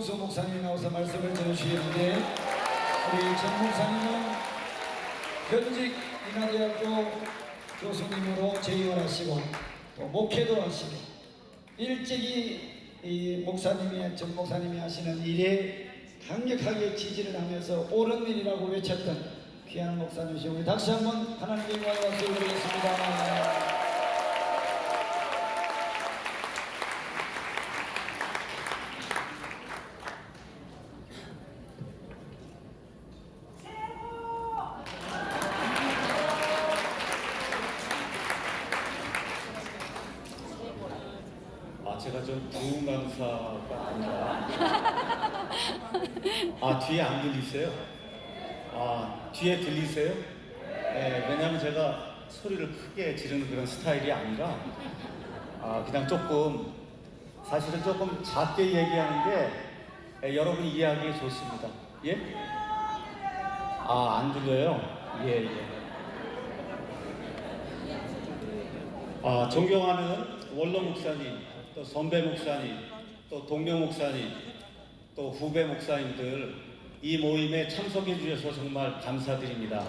수 목사님이 나와서 말씀을 전해주시는데, 우리 전 목사님은 현직 인하대학교 교수님으로 재임을 하시고 또 목회도 하시고 일찍이 이 목사님이 전 목사님이 하시는 일에 강력하게 지지를 하면서 옳은 일이라고 외쳤던 귀한 목사님이시고, 다시 한번 하나님께 영광의 박수를 드리겠습니다. 제가 좀 부흥 강사가 아니라 뒤에 안 들리세요? 뒤에 들리세요? 네, 왜냐하면 제가 소리를 크게 지르는 그런 스타일이 아니라 그냥 사실은 조금 작게 얘기하는 게 여러분이 이해하기에 좋습니다. 예? 안 들려요? 예. 존경하는 원로 목사님, 또 선배 목사님, 또 동료 목사님, 또 후배 목사님들, 이 모임에 참석해 주셔서 정말 감사드립니다.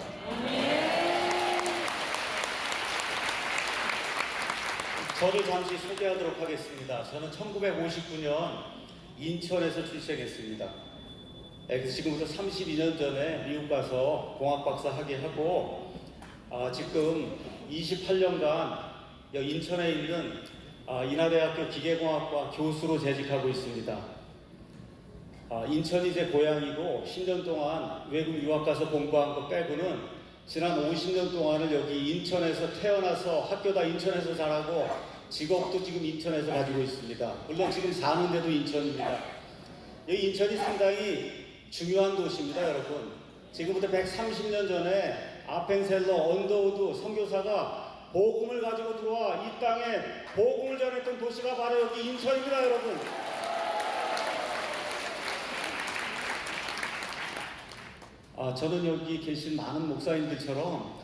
저를 잠시 소개하도록 하겠습니다. 저는 1959년 인천에서 출생했습니다. 그래서 지금부터 32년 전에 미국 가서 공학 박사 학위하고 지금 28년간 인천에 있는 인하대학교 기계공학과 교수로 재직하고 있습니다. 인천이 제 고향이고 10년 동안 외국 유학 가서 공부한 것 빼고는 지난 50년 동안을 여기 인천에서 태어나서 학교 다 인천에서 자라고 직업도 지금 인천에서 가지고 있습니다. 물론 지금 사는 데도 인천입니다. 여기 인천이 상당히 중요한 도시입니다, 여러분. 지금부터 130년 전에 아펜셀러 언더우드 선교사가 복음을 가지고 들어와 이 땅에 복음을 전했던 도시가 바로 여기 인천입니다, 여러분. 저는 여기 계신 많은 목사님들처럼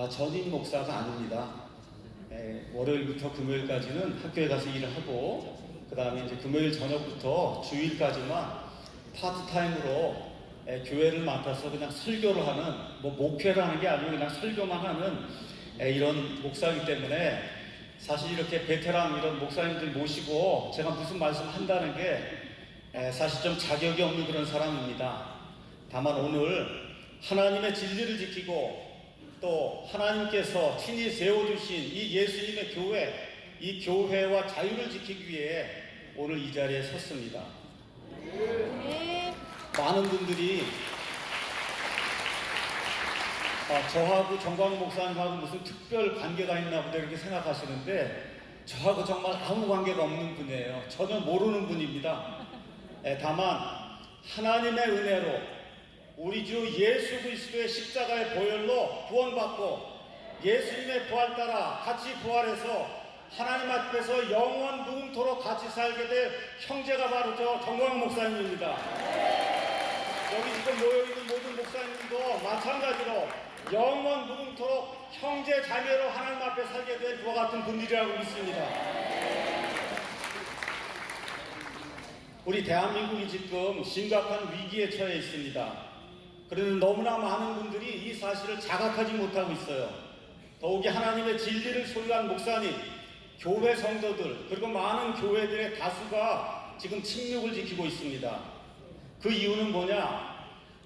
전임 목사가 아닙니다. 월요일부터 금요일까지는 학교에 가서 일을 하고, 그 다음에 이제 금요일 저녁부터 주일까지만 파트타임으로 교회를 맡아서 그냥 설교를 하는, 목회를 하는 게 아니고 그냥 설교만 하는 이런 목사이기 때문에 사실 이렇게 베테랑 이런 목사님들 모시고 제가 무슨 말씀 한다는 게 사실 좀 자격이 없는 그런 사람입니다. 다만 오늘 하나님의 진리를 지키고 또 하나님께서 친히 세워주신 이 예수님의 교회, 이 교회와 자유를 지키기 위해 오늘 이 자리에 섰습니다. 많은 분들이 저하고 정광 목사님하고 무슨 특별 관계가 있나 보다 이렇게 생각하시는데, 저하고 정말 아무 관계가 없는 분이에요. 전혀 모르는 분입니다. 다만 하나님의 은혜로 우리 주 예수 그리스도의 십자가의 보혈로 구원받고 예수님의 부활 따라 같이 부활해서 하나님 앞에서 영원 무궁토록 같이 살게 될 형제가 바로 저 정광 목사님입니다. 여기 지금 모여있는 모든 목사님들도 마찬가지로 영원 무궁토록 형제 자매로 하나님 앞에 살게 될 그와 같은 분들이라고 믿습니다. 우리 대한민국이 지금 심각한 위기에 처해 있습니다. 그런데 너무나 많은 분들이 이 사실을 자각하지 못하고 있어요. 더욱이 하나님의 진리를 소유한 목사님, 교회 성도들, 그리고 많은 교회들의 다수가 지금 침묵을 지키고 있습니다. 그 이유는 뭐냐?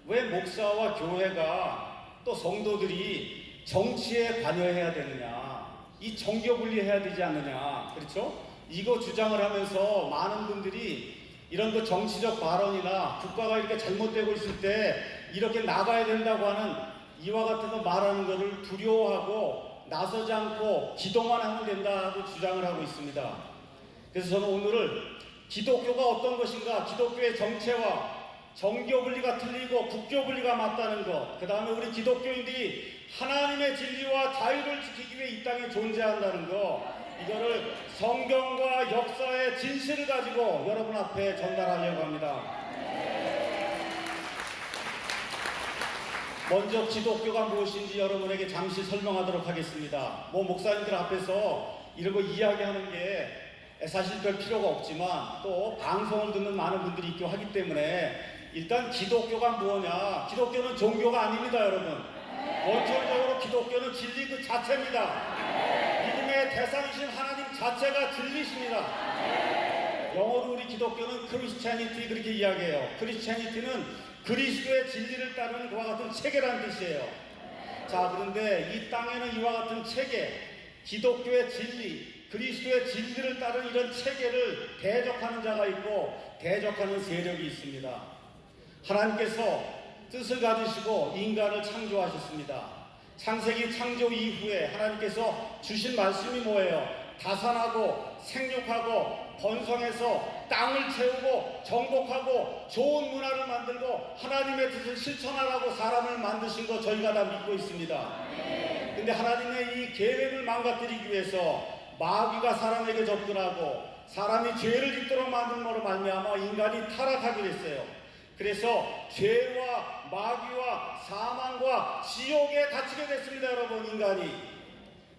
왜 목사와 교회가 또 성도들이 정치에 관여해야 되느냐, 이 정교분리해야 되지 않느냐, 그렇죠? 이거 주장을 하면서 많은 분들이 이런 그 정치적 발언이나 국가가 이렇게 잘못되고 있을 때 이렇게 나가야 된다고 하는 이와 같은 거 말하는 것을 두려워하고 나서지 않고 기도만 하면 된다고 주장을 하고 있습니다. 그래서 저는 오늘을 기독교가 어떤 것인가, 기독교의 정체와 정교분리가 틀리고 국교분리가 맞다는 것, 그 다음에 우리 기독교인들이 하나님의 진리와 자유를 지키기 위해 이 땅에 존재한다는 것, 이거를 성경과 역사의 진실을 가지고 여러분 앞에 전달하려고 합니다. 먼저 기독교가 무엇인지 여러분에게 잠시 설명하도록 하겠습니다. 목사님들 앞에서 이런 거 이야기하는 게 사실 별 필요가 없지만 또 방송을 듣는 많은 분들이 있고 하기 때문에 일단 기독교가 뭐냐? 기독교는 종교가 아닙니다, 여러분. 원초적으로 기독교는 진리 그 자체입니다. 믿음의 대상이신 하나님 자체가 진리십니다. 영어로 우리 기독교는 크리스찬니티 그렇게 이야기해요. 크리스찬니티는 그리스도의 진리를 따르는 그와 같은 체계라는 뜻이에요. 자, 그런데 이 땅에는 이와 같은 체계, 기독교의 진리, 그리스도의 진리를 따르는 이런 체계를 대적하는 자가 있고 대적하는 세력이 있습니다. 하나님께서 뜻을 가지시고 인간을 창조하셨습니다. 창세기 창조 이후에 하나님께서 주신 말씀이 뭐예요? 다산하고 생육하고 번성해서 땅을 채우고 정복하고 좋은 문화를 만들고 하나님의 뜻을 실천하라고 사람을 만드신 거 저희가 다 믿고 있습니다. 근데 하나님의 이 계획을 망가뜨리기 위해서 마귀가 사람에게 접근하고 사람이 죄를 짓도록 만든으로 말미암아 인간이 타락하게 됐어요. 그래서 죄와 마귀와 사망과 지옥에 갇히게 됐습니다, 여러분, 인간이.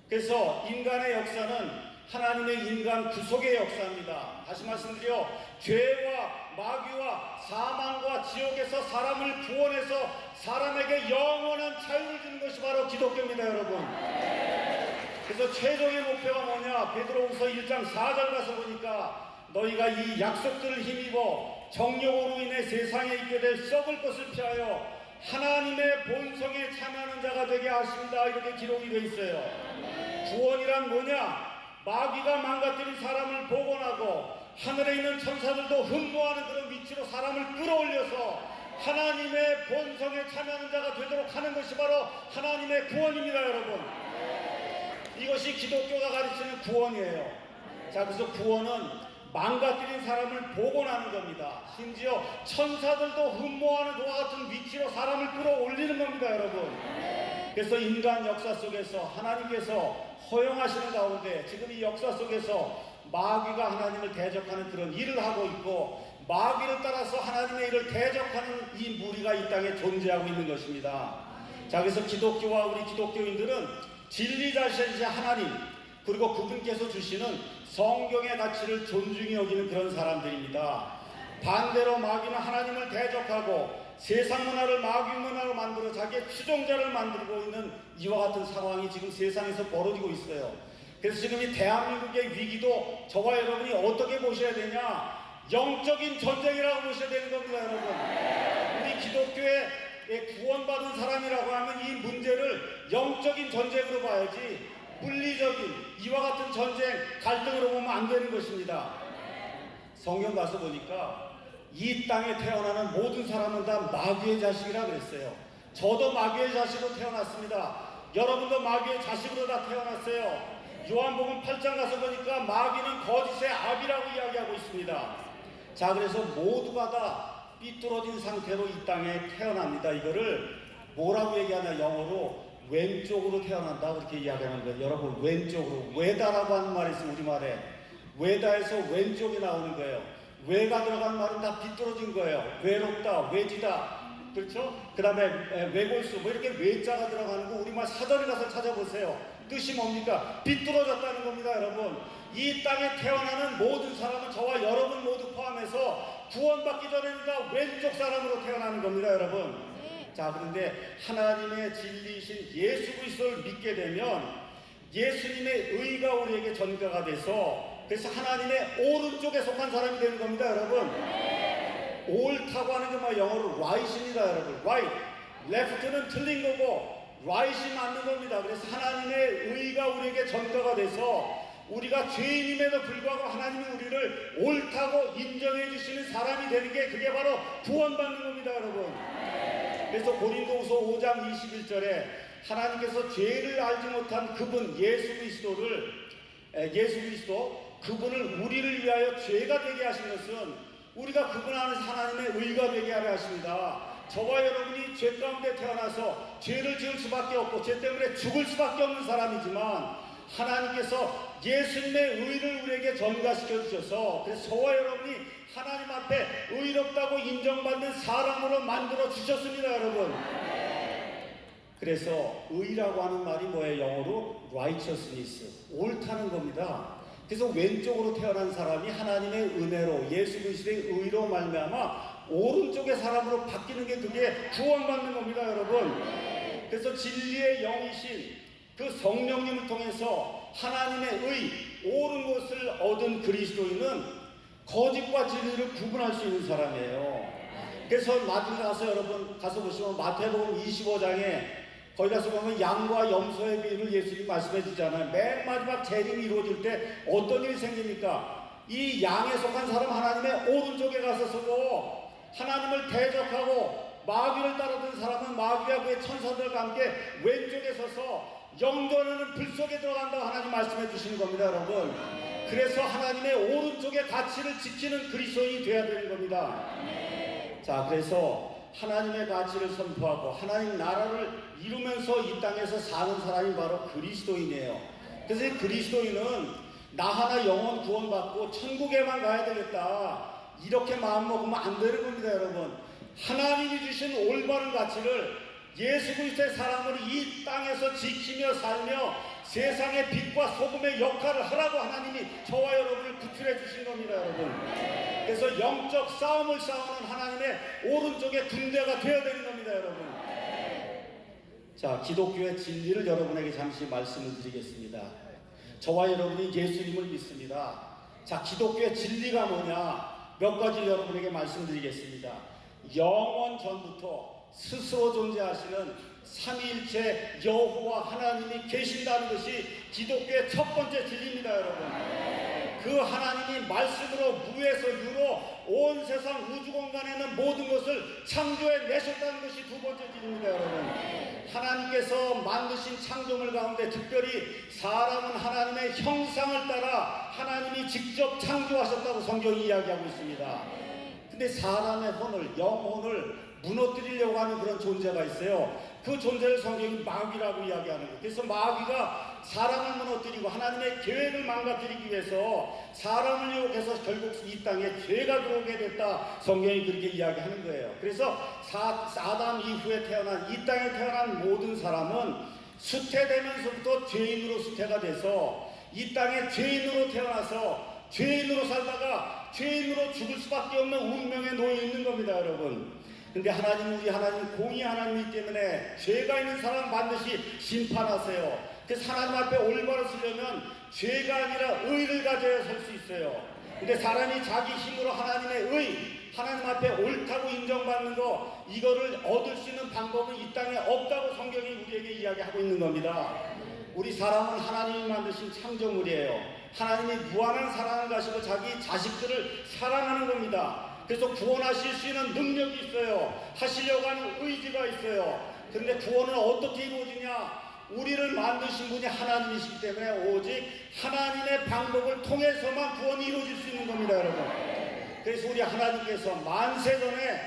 그래서 인간의 역사는 하나님의 인간 구속의 역사입니다. 다시 말씀드려, 죄와 마귀와 사망과 지옥에서 사람을 구원해서 사람에게 영원한 자유를 주는 것이 바로 기독교입니다, 여러분. 그래서 최종의 목표가 뭐냐? 베드로후서 1장 4절 가서 보니까 너희가 이 약속들을 힘입어 정욕으로 인해 세상에 있게 될 썩을 것을 피하여 하나님의 본성에 참여하는 자가 되게 하십니다. 이렇게 기록이 되어 있어요. 구원이란 뭐냐? 마귀가 망가뜨린 사람을 복원하고 하늘에 있는 천사들도 흠모하는 그런 위치로 사람을 끌어올려서 하나님의 본성에 참여하는 자가 되도록 하는 것이 바로 하나님의 구원입니다, 여러분. 이것이 기독교가 가르치는 구원이에요. 자, 그래서 구원은 망가뜨린 사람을 복원하는 겁니다. 심지어 천사들도 흠모하는 그와 같은 위치로 사람을 끌어올리는 겁니다, 여러분. 그래서 인간 역사 속에서 하나님께서 허용하시는 가운데 지금 이 역사 속에서 마귀가 하나님을 대적하는 그런 일을 하고 있고 마귀를 따라서 하나님의 일을 대적하는 이 무리가 이 땅에 존재하고 있는 것입니다. 자, 그래서 기독교와 우리 기독교인들은 진리자이신 하나님 그리고 그분께서 주시는 성경의 가치를 존중히 여기는 그런 사람들입니다. 반대로 마귀는 하나님을 대적하고 세상 문화를 마귀 문화로 만들어 자기의 추종자를 만들고 있는 이와 같은 상황이 지금 세상에서 벌어지고 있어요. 그래서 지금 이 대한민국의 위기도 저와 여러분이 어떻게 보셔야 되냐? 영적인 전쟁이라고 보셔야 되는 겁니다, 여러분. 우리 기독교에 구원받은 사람이라고 하면 이 문제를 영적인 전쟁으로 봐야지 물리적인 이와 같은 전쟁, 갈등으로 보면 안 되는 것입니다. 성경 가서 보니까 이 땅에 태어나는 모든 사람은 다 마귀의 자식이라 그랬어요. 저도 마귀의 자식으로 태어났습니다. 여러분도 마귀의 자식으로 다 태어났어요. 요한복음 8장 가서 보니까 마귀는 거짓의 아비라고 이야기하고 있습니다. 자, 그래서 모두가 다 삐뚤어진 상태로 이 땅에 태어납니다. 이거를 뭐라고 얘기하냐? 영어로 왼쪽으로 태어난다 그렇게 이야기하는 거예요. 여러분, 왼쪽으로. 외다라고 하는 말이 있어요. 우리말에 외다에서 왼쪽이 나오는 거예요. 외가 들어간 말은 다 비뚤어진 거예요. 외롭다, 외지다, 그렇죠? 그 다음에 외골수, 뭐 이렇게 외자가 들어가는 거 우리말 사전에 가서 찾아보세요. 뜻이 뭡니까? 비뚤어졌다는 겁니다, 여러분. 이 땅에 태어나는 모든 사람은 저와 여러분 모두 포함해서 구원받기 전에는 다 왼쪽 사람으로 태어나는 겁니다, 여러분. 자, 그런데 하나님의 진리이신 예수 그리스도를 믿게 되면 예수님의 의가 우리에게 전가가 돼서 그래서 하나님의 오른쪽에 속한 사람이 되는 겁니다, 여러분. 옳다고 하는 게 영어로 right입니다, 여러분. right. left는 틀린 거고 right이 맞는 겁니다. 그래서 하나님의 의가 우리에게 전가가 돼서 우리가 죄인임에도 불구하고 하나님이 우리를 옳다고 인정해 주시는 사람이 되는 게 그게 바로 구원받는 겁니다, 여러분. 그래서 고린도후서 5장 21절에 하나님께서 죄를 알지 못한 그분 예수 그리스도 그분을 우리를 위하여 죄가 되게 하신 것은 우리가 그분 안에서 하나님의 의가 되게 하려 하십니다. 저와 여러분이 죄 가운데 태어나서 죄를 지을 수밖에 없고 죄 때문에 죽을 수밖에 없는 사람이지만 하나님께서 예수님의 의를 우리에게 전가시켜 주셔서 그래서 저와 여러분이 하나님 앞에 의롭다고 인정받는 사람으로 만들어 주셨습니다, 여러분. 그래서 의라고 하는 말이 뭐예요? 영어로 righteousness, 옳다는 겁니다. 그래서 왼쪽으로 태어난 사람이 하나님의 은혜로 예수 그리스도의 의로 말미암아 오른쪽의 사람으로 바뀌는 게 그게 구원받는 겁니다, 여러분. 그래서 진리의 영이신 그 성령님을 통해서 하나님의 의, 옳은 것을 얻은 그리스도인은 거짓과 진리를 구분할 수 있는 사람이에요. 그래서 마태복음 가서 여러분 가서 보시면 마태복음 25장에 거기 가서 보면 양과 염소의 비유를 예수님이 말씀해 주잖아요. 맨 마지막 재림이 이루어질 때 어떤 일이 생깁니까? 이 양에 속한 사람 하나님의 오른쪽에 가서 서고 하나님을 대적하고 마귀를 따르던 사람은 마귀와 그의 천사들과 함께 왼쪽에 서서 영전하는 불 속에 들어간다고 하나님 말씀해 주시는 겁니다, 여러분. 그래서 하나님의 오른쪽의 가치를 지키는 그리스도인이 되어야 되는 겁니다. 자, 그래서 하나님의 가치를 선포하고 하나님 나라를 이루면서 이 땅에서 사는 사람이 바로 그리스도인이에요. 그래서 이 그리스도인은 나 하나 영원 구원받고 천국에만 가야 되겠다, 이렇게 마음먹으면 안 되는 겁니다, 여러분. 하나님이 주신 올바른 가치를 예수 그리스도의 사람으로 이 땅에서 지키며 살며 세상의 빛과 소금의 역할을 하라고 하나님이 저와 여러분을 구출해 주신 겁니다, 여러분. 그래서 영적 싸움을 싸우는 하나님의 오른쪽에 군대가 되어야 되는 겁니다, 여러분. 자, 기독교의 진리를 여러분에게 잠시 말씀을 드리겠습니다. 저와 여러분이 예수님을 믿습니다. 자, 기독교의 진리가 뭐냐, 몇 가지 여러분에게 말씀드리겠습니다. 영원 전부터 스스로 존재하시는 삼위일체 여호와 하나님이 계신다는 것이 기독교의 첫 번째 진리입니다, 여러분. 그 하나님이 말씀으로 무에서 유로 온 세상 우주 공간에 있는 모든 것을 창조해 내셨다는 것이 두 번째 진리입니다, 여러분. 하나님께서 만드신 창조물 가운데 특별히 사람은 하나님의 형상을 따라 하나님이 직접 창조하셨다고 성경이 이야기하고 있습니다. 근데 사람의 혼을, 영혼을 무너뜨리려고 하는 그런 존재가 있어요. 그 존재를 성경이 마귀라고 이야기하는 거예요. 그래서 마귀가 사람을 무너뜨리고 하나님의 계획을 망가뜨리기 위해서 사람을 유혹해서 결국 이 땅에 죄가 들어오게 됐다, 성경이 그렇게 이야기하는 거예요. 그래서 아담 이후에 태어난, 이 땅에 태어난 모든 사람은 수태되면서부터 죄인으로 수태가 돼서 이 땅에 죄인으로 태어나서 죄인으로 살다가 죄인으로 죽을 수밖에 없는 운명에 놓여 있는 겁니다, 여러분. 근데 하나님, 우리 하나님 공의 하나님이기 때문에 죄가 있는 사람 반드시 심판하세요. 그래서 하나님 앞에 올바로 서려면 죄가 아니라 의를 가져야 설 수 있어요. 근데 사람이 자기 힘으로 하나님의 의, 하나님 앞에 옳다고 인정받는 거, 이거를 얻을 수 있는 방법은 이 땅에 없다고 성경이 우리에게 이야기하고 있는 겁니다. 우리 사람은 하나님이 만드신 창조물이에요. 하나님이 무한한 사랑을 가지고 자기 자식들을 사랑하는 겁니다. 그래서 구원하실 수 있는 능력이 있어요. 하시려고 하는 의지가 있어요. 그런데 구원은 어떻게 이루어지냐? 우리를 만드신 분이 하나님이시기 때문에 오직 하나님의 방법을 통해서만 구원이 이루어질 수 있는 겁니다, 여러분. 그래서 우리 하나님께서 만세전에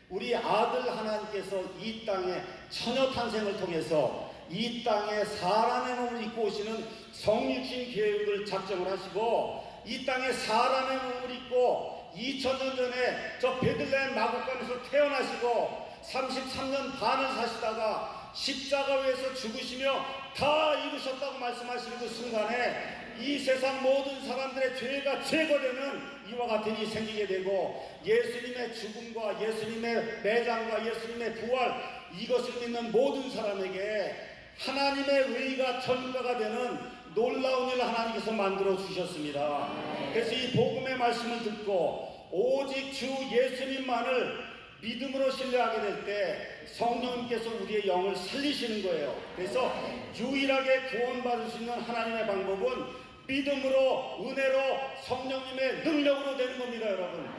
우리 아들 하나님께서 이 땅에 처녀 탄생을 통해서 이 땅에 사람의 몸을 입고 오시는 성육신 계획을 작정을 하시고, 이 땅에 사람의 몸을 입고 2000년 전에 저 베들레헴 마곡간에서 태어나시고 33년 반을 사시다가 십자가 위에서 죽으시며 다 이루셨다고 말씀하시는 그 순간에 이 세상 모든 사람들의 죄가 제거되는 이와 같은 일이 생기게 되고, 예수님의 죽음과 예수님의 매장과 예수님의 부활, 이것을 믿는 모든 사람에게 하나님의 의가 전가가 되는 놀라운 일을 하나님께서 만들어 주셨습니다. 그래서 이 복음의 말씀을 듣고 오직 주 예수님만을 믿음으로 신뢰하게 될 때 성령님께서 우리의 영을 살리시는 거예요. 그래서 유일하게 구원받을 수 있는 하나님의 방법은 믿음으로, 은혜로, 성령님의 능력으로 되는 겁니다, 여러분.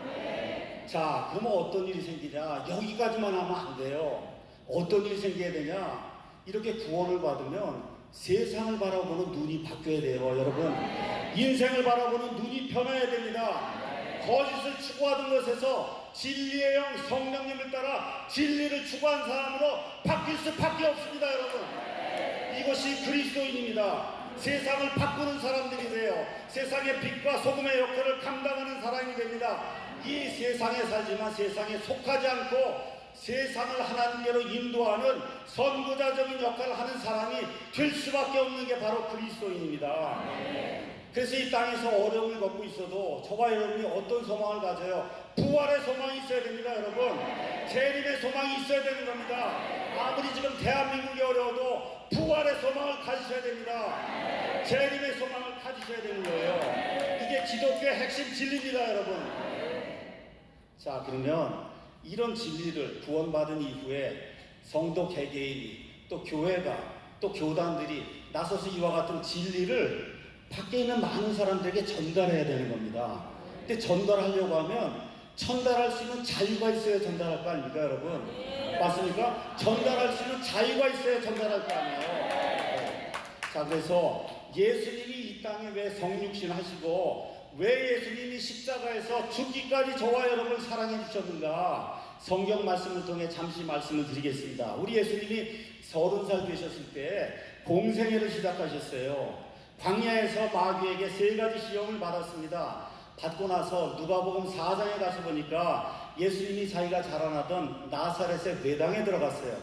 자, 그러면 어떤 일이 생기냐? 여기까지만 하면 안 돼요. 어떤 일이 생겨야 되냐? 이렇게 구원을 받으면 세상을 바라보는 눈이 바뀌어야 돼요, 여러분. 인생을 바라보는 눈이 변해야 됩니다. 거짓을 추구하던 것에서 진리의 영 성령님을 따라 진리를 추구한 사람으로 바뀔 수밖에 없습니다, 여러분. 이것이 그리스도인입니다. 세상을 바꾸는 사람들이 돼요. 세상의 빛과 소금의 역할을 감당하는 사람이 됩니다. 이 세상에 살지만 세상에 속하지 않고 세상을 하나님께로 인도하는 선구자적인 역할을 하는 사람이 될 수밖에 없는 게 바로 그리스도인입니다. 그래서 이 땅에서 어려움을 겪고 있어도 저와 여러분이 어떤 소망을 가져요? 부활의 소망이 있어야 됩니다, 여러분. 재림의 소망이 있어야 되는 겁니다. 아무리 지금 대한민국이 어려워도 부활의 소망을 가지셔야 됩니다. 재림의 소망을 가지셔야 되는 거예요. 이게 기독교의 핵심 진리입니다, 여러분. 자, 그러면 이런 진리를 구원받은 이후에 성도 개개인이 또 교회가 또 교단들이 나서서 이와 같은 진리를 밖에 있는 많은 사람들에게 전달해야 되는 겁니다. 근데 전달하려고 하면 전달할 수 있는 자유가 있어야 전달할 거 아닙니까, 여러분? 맞습니까? 전달할 수 있는 자유가 있어야 전달할 거 아니에요. 네. 자, 그래서 예수님이 이 땅에 왜 성육신 하시고 왜 예수님이 십자가에서 죽기까지 저와 여러분을 사랑해 주셨는가? 성경 말씀을 통해 잠시 말씀을 드리겠습니다. 우리 예수님이 30살 되셨을 때 공생애를 시작하셨어요. 광야에서 마귀에게 3가지 시험을 받았습니다. 받고 나서 누가복음 4장에 가서 보니까 예수님이 자기가 자라나던 나사렛의 회당에 들어갔어요.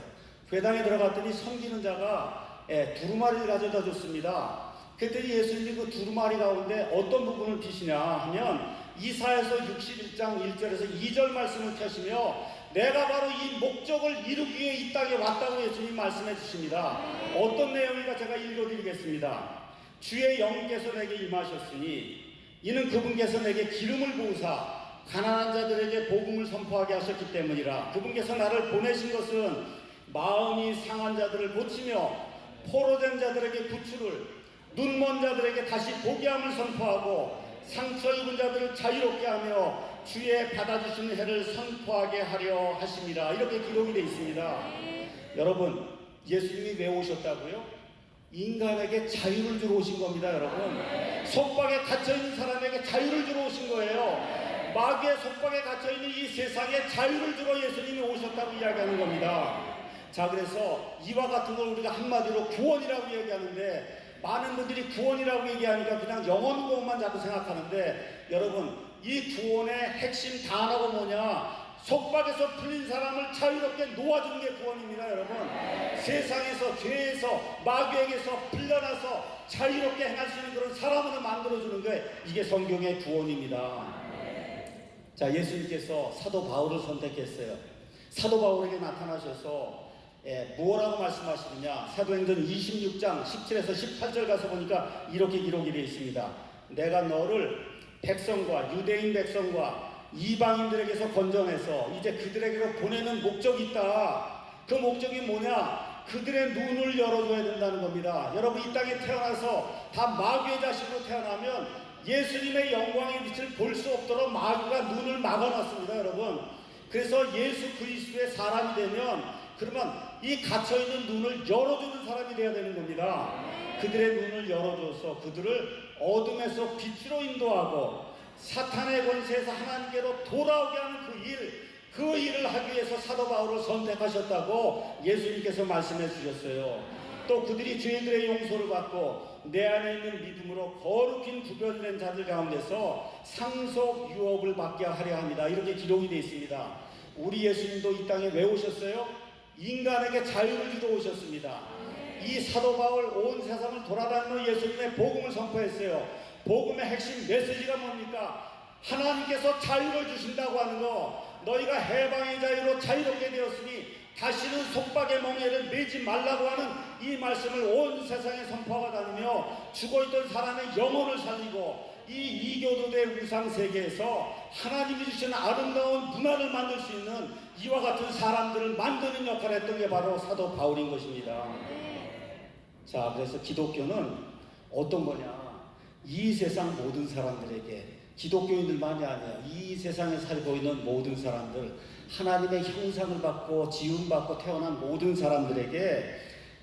회당에 들어갔더니 섬기는 자가 두루마리를 가져다 줬습니다. 그랬더니 예수님이 그 두루마리 가운데 어떤 부분을 피시냐 하면 이사야서 61장 1절에서 2절 말씀을 펴시며 내가 바로 이 목적을 이루기 위해 이 땅에 왔다고 예수님 말씀해 주십니다. 어떤 내용인가 제가 읽어드리겠습니다. 주의 영께서 내게 임하셨으니 이는 그분께서 내게 기름을 부으사 가난한 자들에게 복음을 선포하게 하셨기 때문이라. 그분께서 나를 보내신 것은 마음이 상한 자들을 고치며 포로된 자들에게 구출을, 눈먼 자들에게 다시 보게 함을 선포하고 상처 입은 자들을 자유롭게 하며 주의 받아주시는 해를 선포하게 하려 하십니다. 이렇게 기록이 되어 있습니다. 여러분, 예수님이 왜 오셨다고요? 인간에게 자유를 주러 오신 겁니다, 여러분. 속박에 갇혀있는 사람에게 자유를 주러 오신 거예요. 마귀의 속박에 갇혀있는 이 세상에 자유를 주러 예수님이 오셨다고 이야기하는 겁니다. 자, 그래서 이와 같은 걸 우리가 한마디로 구원이라고 얘기하는데 많은 분들이 구원이라고 얘기하니까 그냥 영원 구원만 자꾸 생각하는데 여러분, 이 구원의 핵심 단어가 뭐냐? 속박에서 풀린 사람을 자유롭게 놓아주는 게 구원입니다, 여러분. 세상에서, 죄에서, 마귀에게서 풀려나서 자유롭게 행할 수 있는 그런 사람으로 만들어주는 게 이게 성경의 구원입니다. 자, 예수님께서 사도 바울을 선택했어요. 사도 바울에게 나타나셔서 뭐라고 말씀하시느냐? 사도행전 26장 17에서 18절 가서 보니까 이렇게 기록이 되어 있습니다. 내가 너를 백성과 유대인 백성과 이방인들에게서 건져내서 이제 그들에게로 보내는 목적이 있다. 그 목적이 뭐냐? 그들의 눈을 열어줘야 된다는 겁니다. 여러분, 이 땅에 태어나서 다 마귀의 자식으로 태어나면 예수님의 영광의 빛을 볼 수 없도록 마귀가 눈을 막아놨습니다, 여러분. 그래서 예수 그리스도의 사람이 되면 그러면 이 갇혀있는 눈을 열어주는 사람이 되어야 되는 겁니다. 그들의 눈을 열어줘서 그들을 어둠에서 빛으로 인도하고 사탄의 권세에서 하나님께로 돌아오게 하는 그 일을 하기 위해서 사도 바울을 선택하셨다고 예수님께서 말씀해 주셨어요. 또 그들이 죄들의 용서를 받고 내 안에 있는 믿음으로 거룩히 구별된 자들 가운데서 상속 유업을 받게 하려 합니다. 이렇게 기록이 되어 있습니다. 우리 예수님도 이 땅에 왜 오셨어요? 인간에게 자유를 주러 오셨습니다. 이 사도 바울 온 세상을 돌아다니며 예수님의 복음을 선포했어요. 복음의 핵심 메시지가 뭡니까? 하나님께서 자유를 주신다고 하는 거. 너희가 해방의 자유로 자유롭게 되었으니 다시는 속박의 멍에를 매지 말라고 하는 이 말씀을 온 세상에 선포하고 다니며 죽어있던 사람의 영혼을 살리고 이 이교도대 우상세계에서 하나님이 주신 아름다운 문화를 만들 수 있는 이와 같은 사람들을 만드는 역할을 했던 게 바로 사도 바울인 것입니다. 자, 그래서 기독교는 어떤 거냐? 이 세상 모든 사람들에게, 기독교인들만이 아니라 이 세상에 살고 있는 모든 사람들, 하나님의 형상을 받고 지음받고 태어난 모든 사람들에게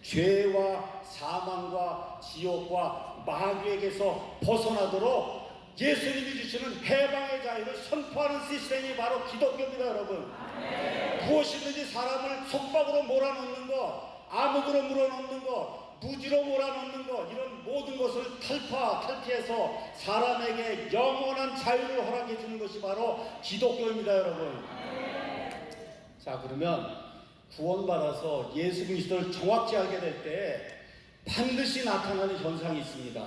죄와 사망과 지옥과 마귀에게서 벗어나도록 예수님이 주시는 해방의 자유를 선포하는 시스템이 바로 기독교입니다, 여러분. 무엇이든지 사람을 속박으로 몰아넣는 것, 암흑으로 물어넣는 것, 무지로 몰아넣는 것, 이런 모든 것을 탈피해서 사람에게 영원한 자유를 허락해 주는 것이 바로 기독교입니다, 여러분. 자, 그러면 구원받아서 예수 그리스도를 정확히 알게 될 때 반드시 나타나는 현상이 있습니다.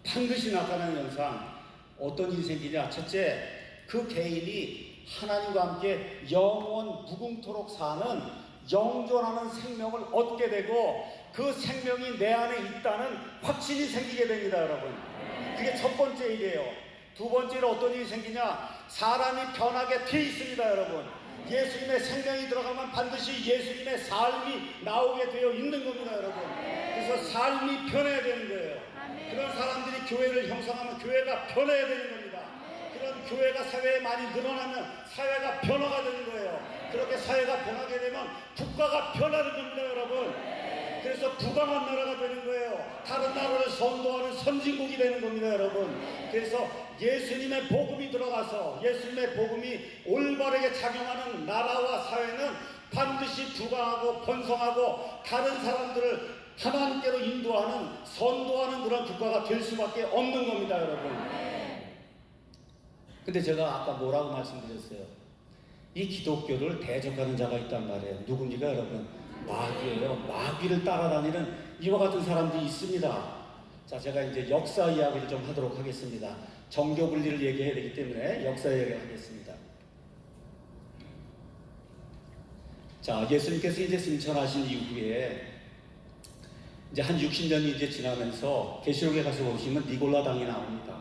반드시 나타나는 현상. 어떤 일이 생기냐? 첫째, 그 개인이 하나님과 함께 영원 무궁토록 사는 영존하는 생명을 얻게 되고 그 생명이 내 안에 있다는 확신이 생기게 됩니다, 여러분. 그게 첫 번째 일이에요. 두 번째로 어떤 일이 생기냐? 사람이 변하게 돼 있습니다, 여러분. 예수님의 생명이 들어가면 반드시 예수님의 삶이 나오게 되어 있는 겁니다, 여러분. 그래서 삶이 변해야 되는 거예요. 그런 사람들이 교회를 형성하면 교회가 변해야 되는 겁니다. 그런 교회가 사회에 많이 늘어나면 사회가 변화가 되는 거예요. 그렇게 사회가 변하게 되면 국가가 변하는 겁니다, 여러분. 그래서 부강한 나라가 되는 거예요. 다른 나라를 선도하는 선진국이 되는 겁니다, 여러분. 그래서 예수님의 복음이 들어가서 예수님의 복음이 올바르게 작용하는 나라와 사회는 반드시 부강하고 번성하고 다른 사람들을 하나님께로 인도하는 선도하는 그런 국가가 될 수밖에 없는 겁니다, 여러분. 근데 제가 아까 뭐라고 말씀드렸어요? 이 기독교를 대적하는 자가 있단 말이에요. 누굽니까, 여러분? 마귀예요. 마귀를 따라다니는 이와 같은 사람들이 있습니다. 자, 제가 이제 역사 이야기를 좀 하도록 하겠습니다. 정교 분리를 얘기해야 되기 때문에 역사 이야기를 하겠습니다. 자, 예수님께서 이제 승천하신 이후에 이제 한 60년이 이제 지나면서 계시록에 가서 보시면 니골라 당이 나옵니다.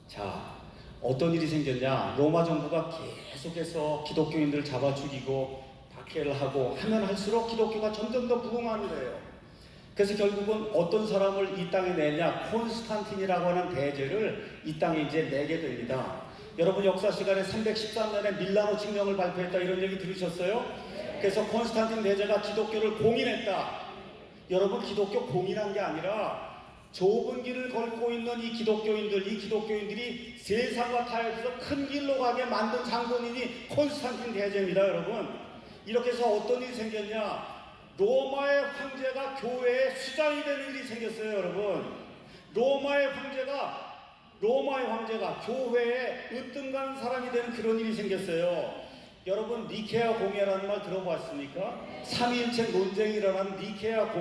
자, 어떤 일이 생겼냐? 로마 정부가 계속해서 기독교인들을 잡아 죽이고 박해를 하고 하면 할수록 기독교가 점점 더 부흥하는 거예요. 그래서 결국은 어떤 사람을 이 땅에 내냐? 콘스탄틴이라고 하는 대제를 이 땅에 이제 내게 됩니다. 여러분 역사 시간에 313년에 밀라노 칙령을 발표했다 이런 얘기 들으셨어요? 그래서 콘스탄틴 대제가 기독교를 공인했다. 여러분 기독교 공인한 게 아니라 좁은 길을 걷고 있는 이 기독교인들이 세상과 타협해서 큰 길로 가게 만든 장본인이 콘스탄틴 대제입니다, 여러분. 이렇게 해서 어떤 일이 생겼냐? 로마의 황제가 교회의 수장이 되는 일이 생겼어요, 여러분. 로마의 황제가 교회에 으뜸 가는 사람이 되는 그런 일이 생겼어요. 여러분 니케아 공회라는 말 들어봤습니까? 삼위일체 논쟁이 일어난 니케아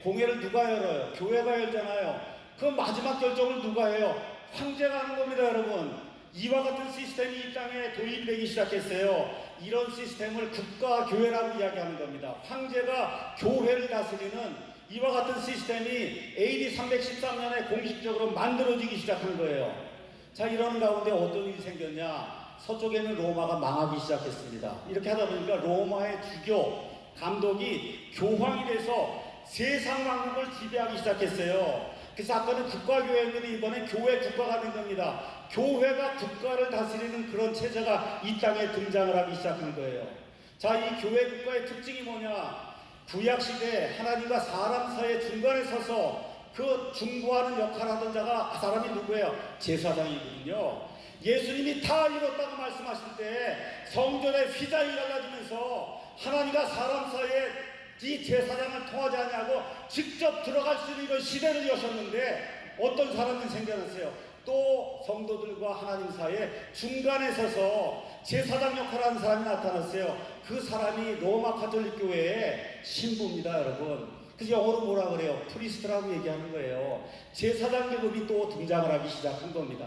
공회를 누가 열어요? 교회가 열잖아요. 그 마지막 결정을 누가 해요? 황제가 하는 겁니다, 여러분. 이와 같은 시스템이 이 땅에 도입되기 시작했어요. 이런 시스템을 국가교회라고 이야기하는 겁니다. 황제가 교회를 다스리는 이와 같은 시스템이 AD 313년에 공식적으로 만들어지기 시작한 거예요. 자, 이런 가운데 어떤 일이 생겼냐? 서쪽에는 로마가 망하기 시작했습니다. 이렇게 하다 보니까 로마의 주교, 감독이 교황이 돼서 세상 왕국을 지배하기 시작했어요. 그래서 아까는 국가교회였는데 이번에 교회 국가가 된 겁니다. 교회가 국가를 다스리는 그런 체제가 이 땅에 등장을 하기 시작한 거예요. 자, 이 교회 국가의 특징이 뭐냐? 구약시대에 하나님과 사람 사이의 중간에 서서 그 중보하는 역할을 하던 자가 사람이 누구예요? 제사장이거든요. 예수님이 다 이뤘다고 말씀하실 때 성전에 휘장이 갈라지면서 하나님과 사람 사이에 이 제사장을 통하지 않냐고 직접 들어갈 수 있는 이런 시대를 여셨는데 어떤 사람이 생겨났어요. 또 성도들과 하나님 사이에 중간에 서서 제사장 역할을 하는 사람이 나타났어요. 그 사람이 로마 가톨릭 교회의 신부입니다, 여러분. 그래서 영어로 뭐라 그래요? 프리스트라고 얘기하는 거예요. 제사장 계급이 또 등장을 하기 시작한 겁니다.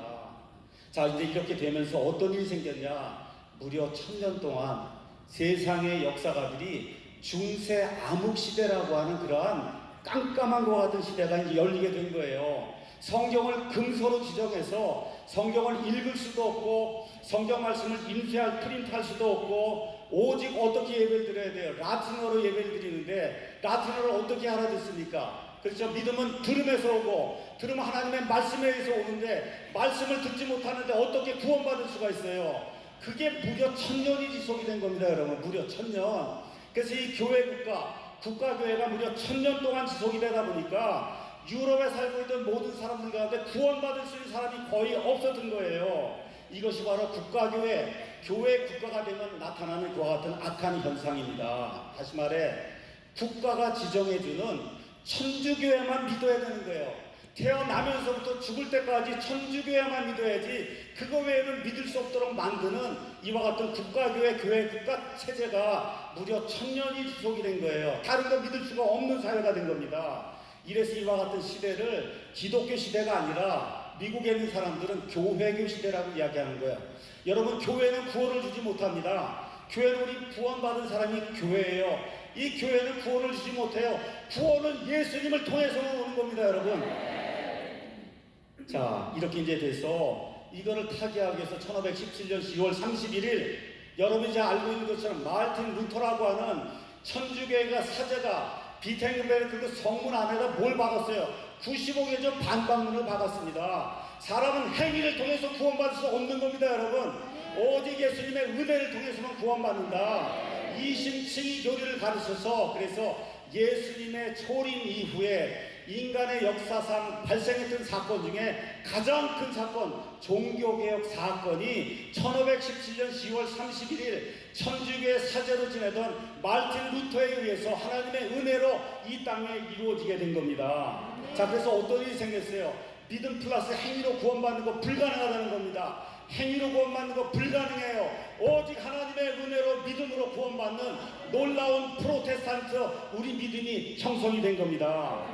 자, 이제 이렇게 되면서 어떤 일이 생겼냐? 무려 1000년 동안 세상의 역사가들이 중세 암흑시대라고 하는 그러한 깜깜한 것 같은 시대가 이제 열리게 된 거예요. 성경을 금서로 지정해서 성경을 읽을 수도 없고 성경 말씀을 프린트할 수도 없고 오직 어떻게 예배를 드려야 돼요? 라틴어로 예배를 드리는데 라틴어를 어떻게 알아듣습니까? 그렇죠. 믿음은 들음에서 오고 들음은 하나님의 말씀에 의해서 오는데 말씀을 듣지 못하는데 어떻게 구원받을 수가 있어요? 그게 무려 1000년이 지속이 된 겁니다, 여러분. 무려 1000년. 그래서 이 교회 국가교회가 무려 1000년 동안 지속이 되다 보니까 유럽에 살고 있던 모든 사람들 가운데 구원받을 수 있는 사람이 거의 없었던 거예요. 이것이 바로 국가교회, 교회 국가가 되면 나타나는 그와 같은 악한 현상입니다. 다시 말해 국가가 지정해주는 천주교회만 믿어야 되는 거예요. 태어나면서부터 죽을 때까지 천주교회만 믿어야지 그거 외에는 믿을 수 없도록 만드는 이와 같은 국가교회, 교회, 국가 체제가 무려 1000년이 지속이 된 거예요. 다른 거 믿을 수가 없는 사회가 된 겁니다. 이래서 이와 같은 시대를 기독교 시대가 아니라 미국에 있는 사람들은 교회교 시대라고 이야기하는 거예요. 여러분, 교회는 구원을 주지 못합니다. 교회는 우리 구원받은 사람이 교회예요. 이 교회는 구원을 주지 못해요. 구원은 예수님을 통해서만 오는 겁니다, 여러분. 자, 이렇게 이제 돼서 이거를 타개하기 위해서 1517년 10월 31일 여러분이 이제 알고 있는 것처럼 마르틴 루터라고 하는 천주교회가 사제가 비텐베르크 그 성문 안에다 뭘 박았어요? 95개 전 반박문을 박았습니다. 사람은 행위를 통해서 구원받을 수 없는 겁니다, 여러분. 오직 예수님의 은혜를 통해서만 구원받는다. 이심칭의 교리를 가르쳐서 그래서 예수님의 초림 이후에 인간의 역사상 발생했던 사건 중에 가장 큰 사건, 종교개혁 사건이 1517년 10월 31일 천주교의 사제로 지내던 마르틴 루터에 의해서 하나님의 은혜로 이 땅에 이루어지게 된 겁니다. 자, 그래서 어떤 일이 생겼어요? 믿음 플러스 행위로 구원받는 거 불가능하다는 겁니다. 행위로 구원받는 거 불가능해요. 오직 하나님의 은혜로 믿음으로 구원받는 놀라운 프로테스탄트 우리 믿음이 형성이 된 겁니다.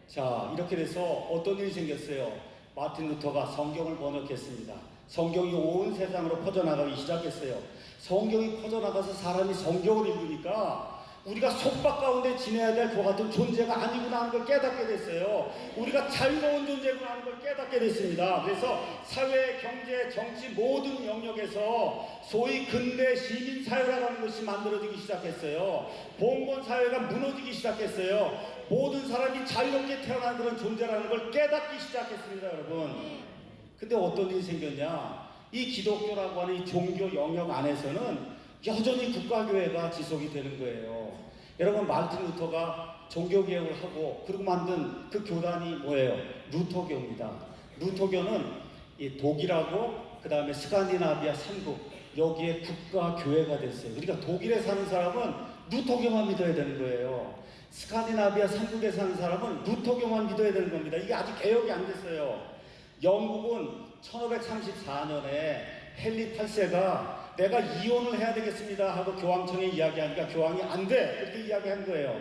자, 이렇게 돼서 어떤 일이 생겼어요? 마틴 루터가 성경을 번역했습니다. 성경이 온 세상으로 퍼져나가기 시작했어요. 성경이 퍼져나가서 사람이 성경을 읽으니까 우리가 속박 가운데 지내야 될 것 같은 존재가 아니구나 하는 걸 깨닫게 됐어요. 우리가 자유로운 존재구나 하는 걸 깨닫게 됐습니다. 그래서 사회, 경제, 정치 모든 영역에서 소위 근대 시민사회라고 하는 것이 만들어지기 시작했어요. 봉건사회가 무너지기 시작했어요. 모든 사람이 자유롭게 태어난 그런 존재라는 걸 깨닫기 시작했습니다, 여러분. 근데 어떤 일이 생겼냐? 이 기독교라고 하는 이 종교 영역 안에서는 여전히 국가교회가 지속이 되는 거예요. 여러분, 마르틴 루터가 종교개혁을 하고 그리고 만든 그 교단이 뭐예요? 루터교입니다. 루터교는 이 독일하고 그 다음에 스칸디나비아 3국 여기에 국가교회가 됐어요. 그러니까 독일에 사는 사람은 루터교만 믿어야 되는 거예요. 스칸디나비아 3국에 사는 사람은 루터교만 믿어야 되는 겁니다. 이게 아직 개혁이 안 됐어요. 영국은 1534년에 헨리 8세가 내가 이혼을 해야 되겠습니다 하고 교황청에 이야기하니까 교황이 안 돼! 그렇게 이야기한 거예요.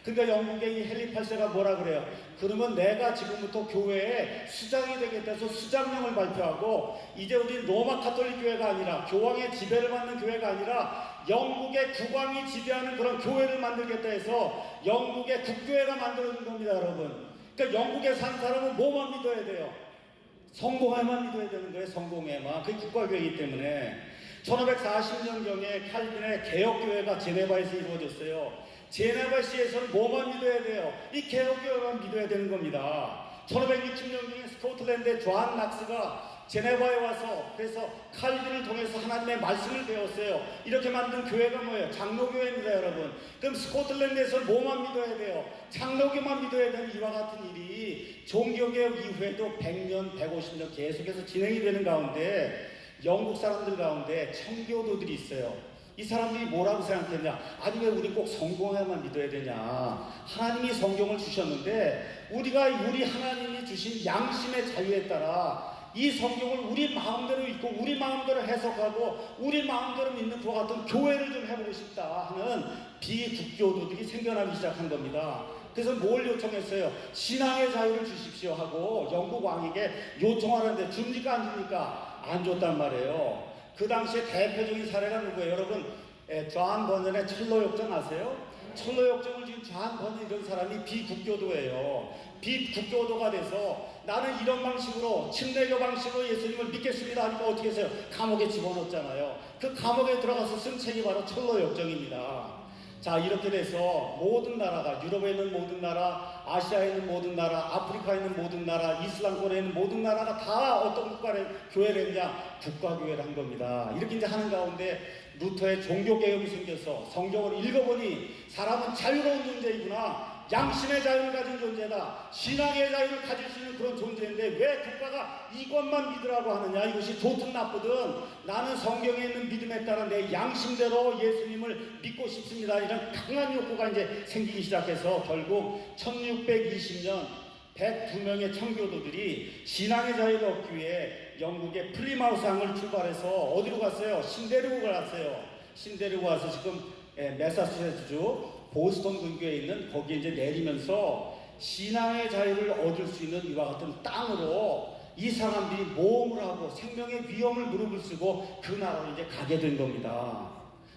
그러니까 영국의 이 헨리 8세가 뭐라 그래요? 그러면 내가 지금부터 교회에 수장이 되겠다 해서 수장령을 발표하고 이제 우리 로마 카톨릭 교회가 아니라 교황의 지배를 받는 교회가 아니라 영국의 국왕이 지배하는 그런 교회를 만들겠다 해서 영국의 국교회가 만들어진 겁니다, 여러분. 그러니까 영국에 산 사람은 뭐만 믿어야 돼요? 성공회만 믿어야 되는 거예요, 성공회만. 그게 국가교회이기 때문에. 1540년경에 칼빈의 개혁교회가 제네바에서 이루어졌어요. 제네바시에서는 뭐만 믿어야 돼요? 이 개혁교회만 믿어야 되는 겁니다. 1560년경에 스코틀랜드의 존 낙스가 제네바에 와서 그래서 칼빈을 통해서 하나님의 말씀을 배웠어요. 이렇게 만든 교회가 뭐예요? 장로교회입니다, 여러분. 그럼 스코틀랜드에서는 뭐만 믿어야 돼요? 장로교만 믿어야 되는 이와 같은 일이 종교개혁 이후에도 100년, 150년 계속해서 진행이 되는 가운데 영국 사람들 가운데 청교도들이 있어요. 이 사람들이 뭐라고 생각했냐? 아니 왜 우리 꼭 성공해야만 믿어야 되냐? 하나님이 성경을 주셨는데 우리가 우리 하나님이 주신 양심의 자유에 따라 이 성경을 우리 마음대로 읽고 우리 마음대로 해석하고 우리 마음대로 믿는 그와 같은 교회를 좀 해보고 싶다 하는 비국교도들이 생겨나기 시작한 겁니다. 그래서 뭘 요청했어요? 신앙의 자유를 주십시오 하고 영국 왕에게 요청하는데 줍니까 안 줍니까? 안 줬단 말이에요. 그 당시에 대표적인 사례가 누구예요? 여러분, 존 버넌의 철로역정 아세요? 철로역정을 지금 존 버넌 이런 사람이 비국교도예요. 비국교도가 돼서 나는 이런 방식으로 침례교 방식으로 예수님을 믿겠습니다 하니까 어떻게 했어요? 감옥에 집어넣었잖아요. 그 감옥에 들어가서 쓴 책이 바로 철로역정입니다. 자, 이렇게 돼서 모든 나라가, 유럽에 있는 모든 나라, 아시아에 있는 모든 나라, 아프리카에 있는 모든 나라, 이슬람권에 있는 모든 나라가 다 어떤 교회를 했냐? 국가교회를 한 겁니다. 이렇게 이제 하는 가운데 루터의 종교개혁이 생겨서 성경을 읽어보니 사람은 자유로운 존재이구나. 양심의 자유를 가진 존재다. 신앙의 자유를 가질 수 있는 그런 존재인데 왜 국가가 이것만 믿으라고 하느냐? 이것이 좋든 나쁘든 나는 성경에 있는 믿음에 따라 내 양심대로 예수님을 믿고 싶습니다. 이런 강한 욕구가 이제 생기기 시작해서 결국 1620년 102명의 청교도들이 신앙의 자유를 얻기 위해 영국의 플리마우스 항을 출발해서 어디로 갔어요? 신데리고 갔어요. 신데리고 와서 지금 매사추세츠주 보스턴 근교에 있는 거기에 이제 내리면서 신앙의 자유를 얻을 수 있는 이와 같은 땅으로 이 사람들이 모험을 하고 생명의 위험을 무릎을 쓰고 그 나라로 이제 가게 된 겁니다.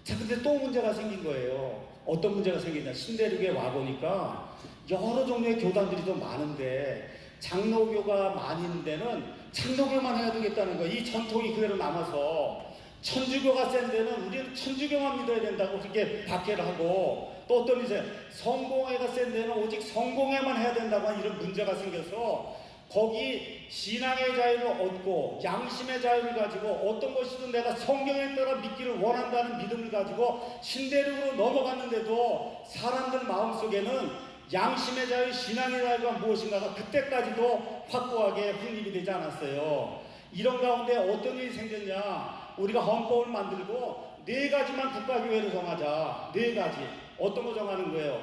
자, 근데 또 문제가 생긴 거예요. 어떤 문제가 생기냐? 신대륙에 와보니까 여러 종류의 교단들이 좀 많은데 장로교가 많은 데는 장로교만 해야 되겠다는 거예요. 이 전통이 그대로 남아서 천주교가 센 데는 우리는 천주교만 믿어야 된다고 그렇게 박해를 하고, 또 어떤 이제 성공회가 센 데는 오직 성공회만 해야 된다고 하는 이런 문제가 생겨서 거기 신앙의 자유를 얻고 양심의 자유를 가지고 어떤 것이든 내가 성경에 따라 믿기를 원한다는 믿음을 가지고 신대륙으로 넘어갔는데도 사람들 마음속에는 양심의 자유, 신앙의 자유가 무엇인가가 그때까지도 확고하게 확립이 되지 않았어요. 이런 가운데 어떤 일이 생겼냐? 우리가 헌법을 만들고 4가지만 국가교회를 정하자. 4가지. 어떤 거 정하는 거예요?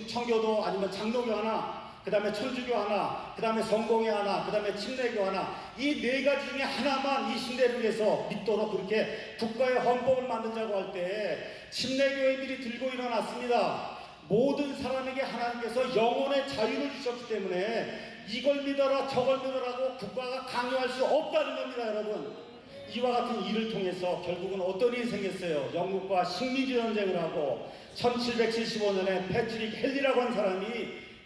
청교도 아니면 장로교 하나, 그 다음에 천주교 하나, 그 다음에 성공회 하나, 그 다음에 침례교 하나. 이 4가지 중에 하나만 이 신대륙에서 믿도록 그렇게 국가의 헌법을 만들자고 할 때 침례교회들이 들고 일어났습니다. 모든 사람에게 하나님께서 영혼의 자유를 주셨기 때문에 이걸 믿어라 저걸 믿어라고 국가가 강요할 수 없다는 겁니다, 여러분. 이와 같은 일을 통해서 결국은 어떤 일이 생겼어요. 영국과 식민지 전쟁을 하고 1775년에 패트릭 헨리라고 하는 사람이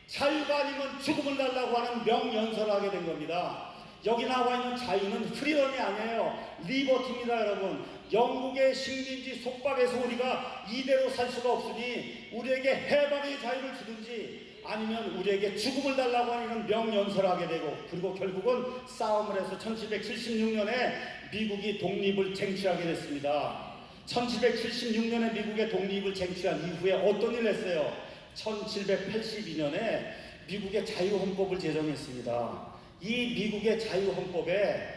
자유가 아니면 죽음을 달라고 하는 명연설을 하게 된 겁니다. 여기 나와 있는 자유는 프리덤이 아니에요. 리버티입니다, 여러분. 영국의 식민지 속박에서 우리가 이대로 살 수가 없으니 우리에게 해방의 자유를 주든지 아니면 우리에게 죽음을 달라고 하는 이런 명연설을 하게 되고, 그리고 결국은 싸움을 해서 1776년에 미국이 독립을 쟁취하게 됐습니다. 1776년에 미국의 독립을 쟁취한 이후에 어떤 일을 했어요? 1782년에 미국의 자유헌법을 제정했습니다. 이 미국의 자유헌법에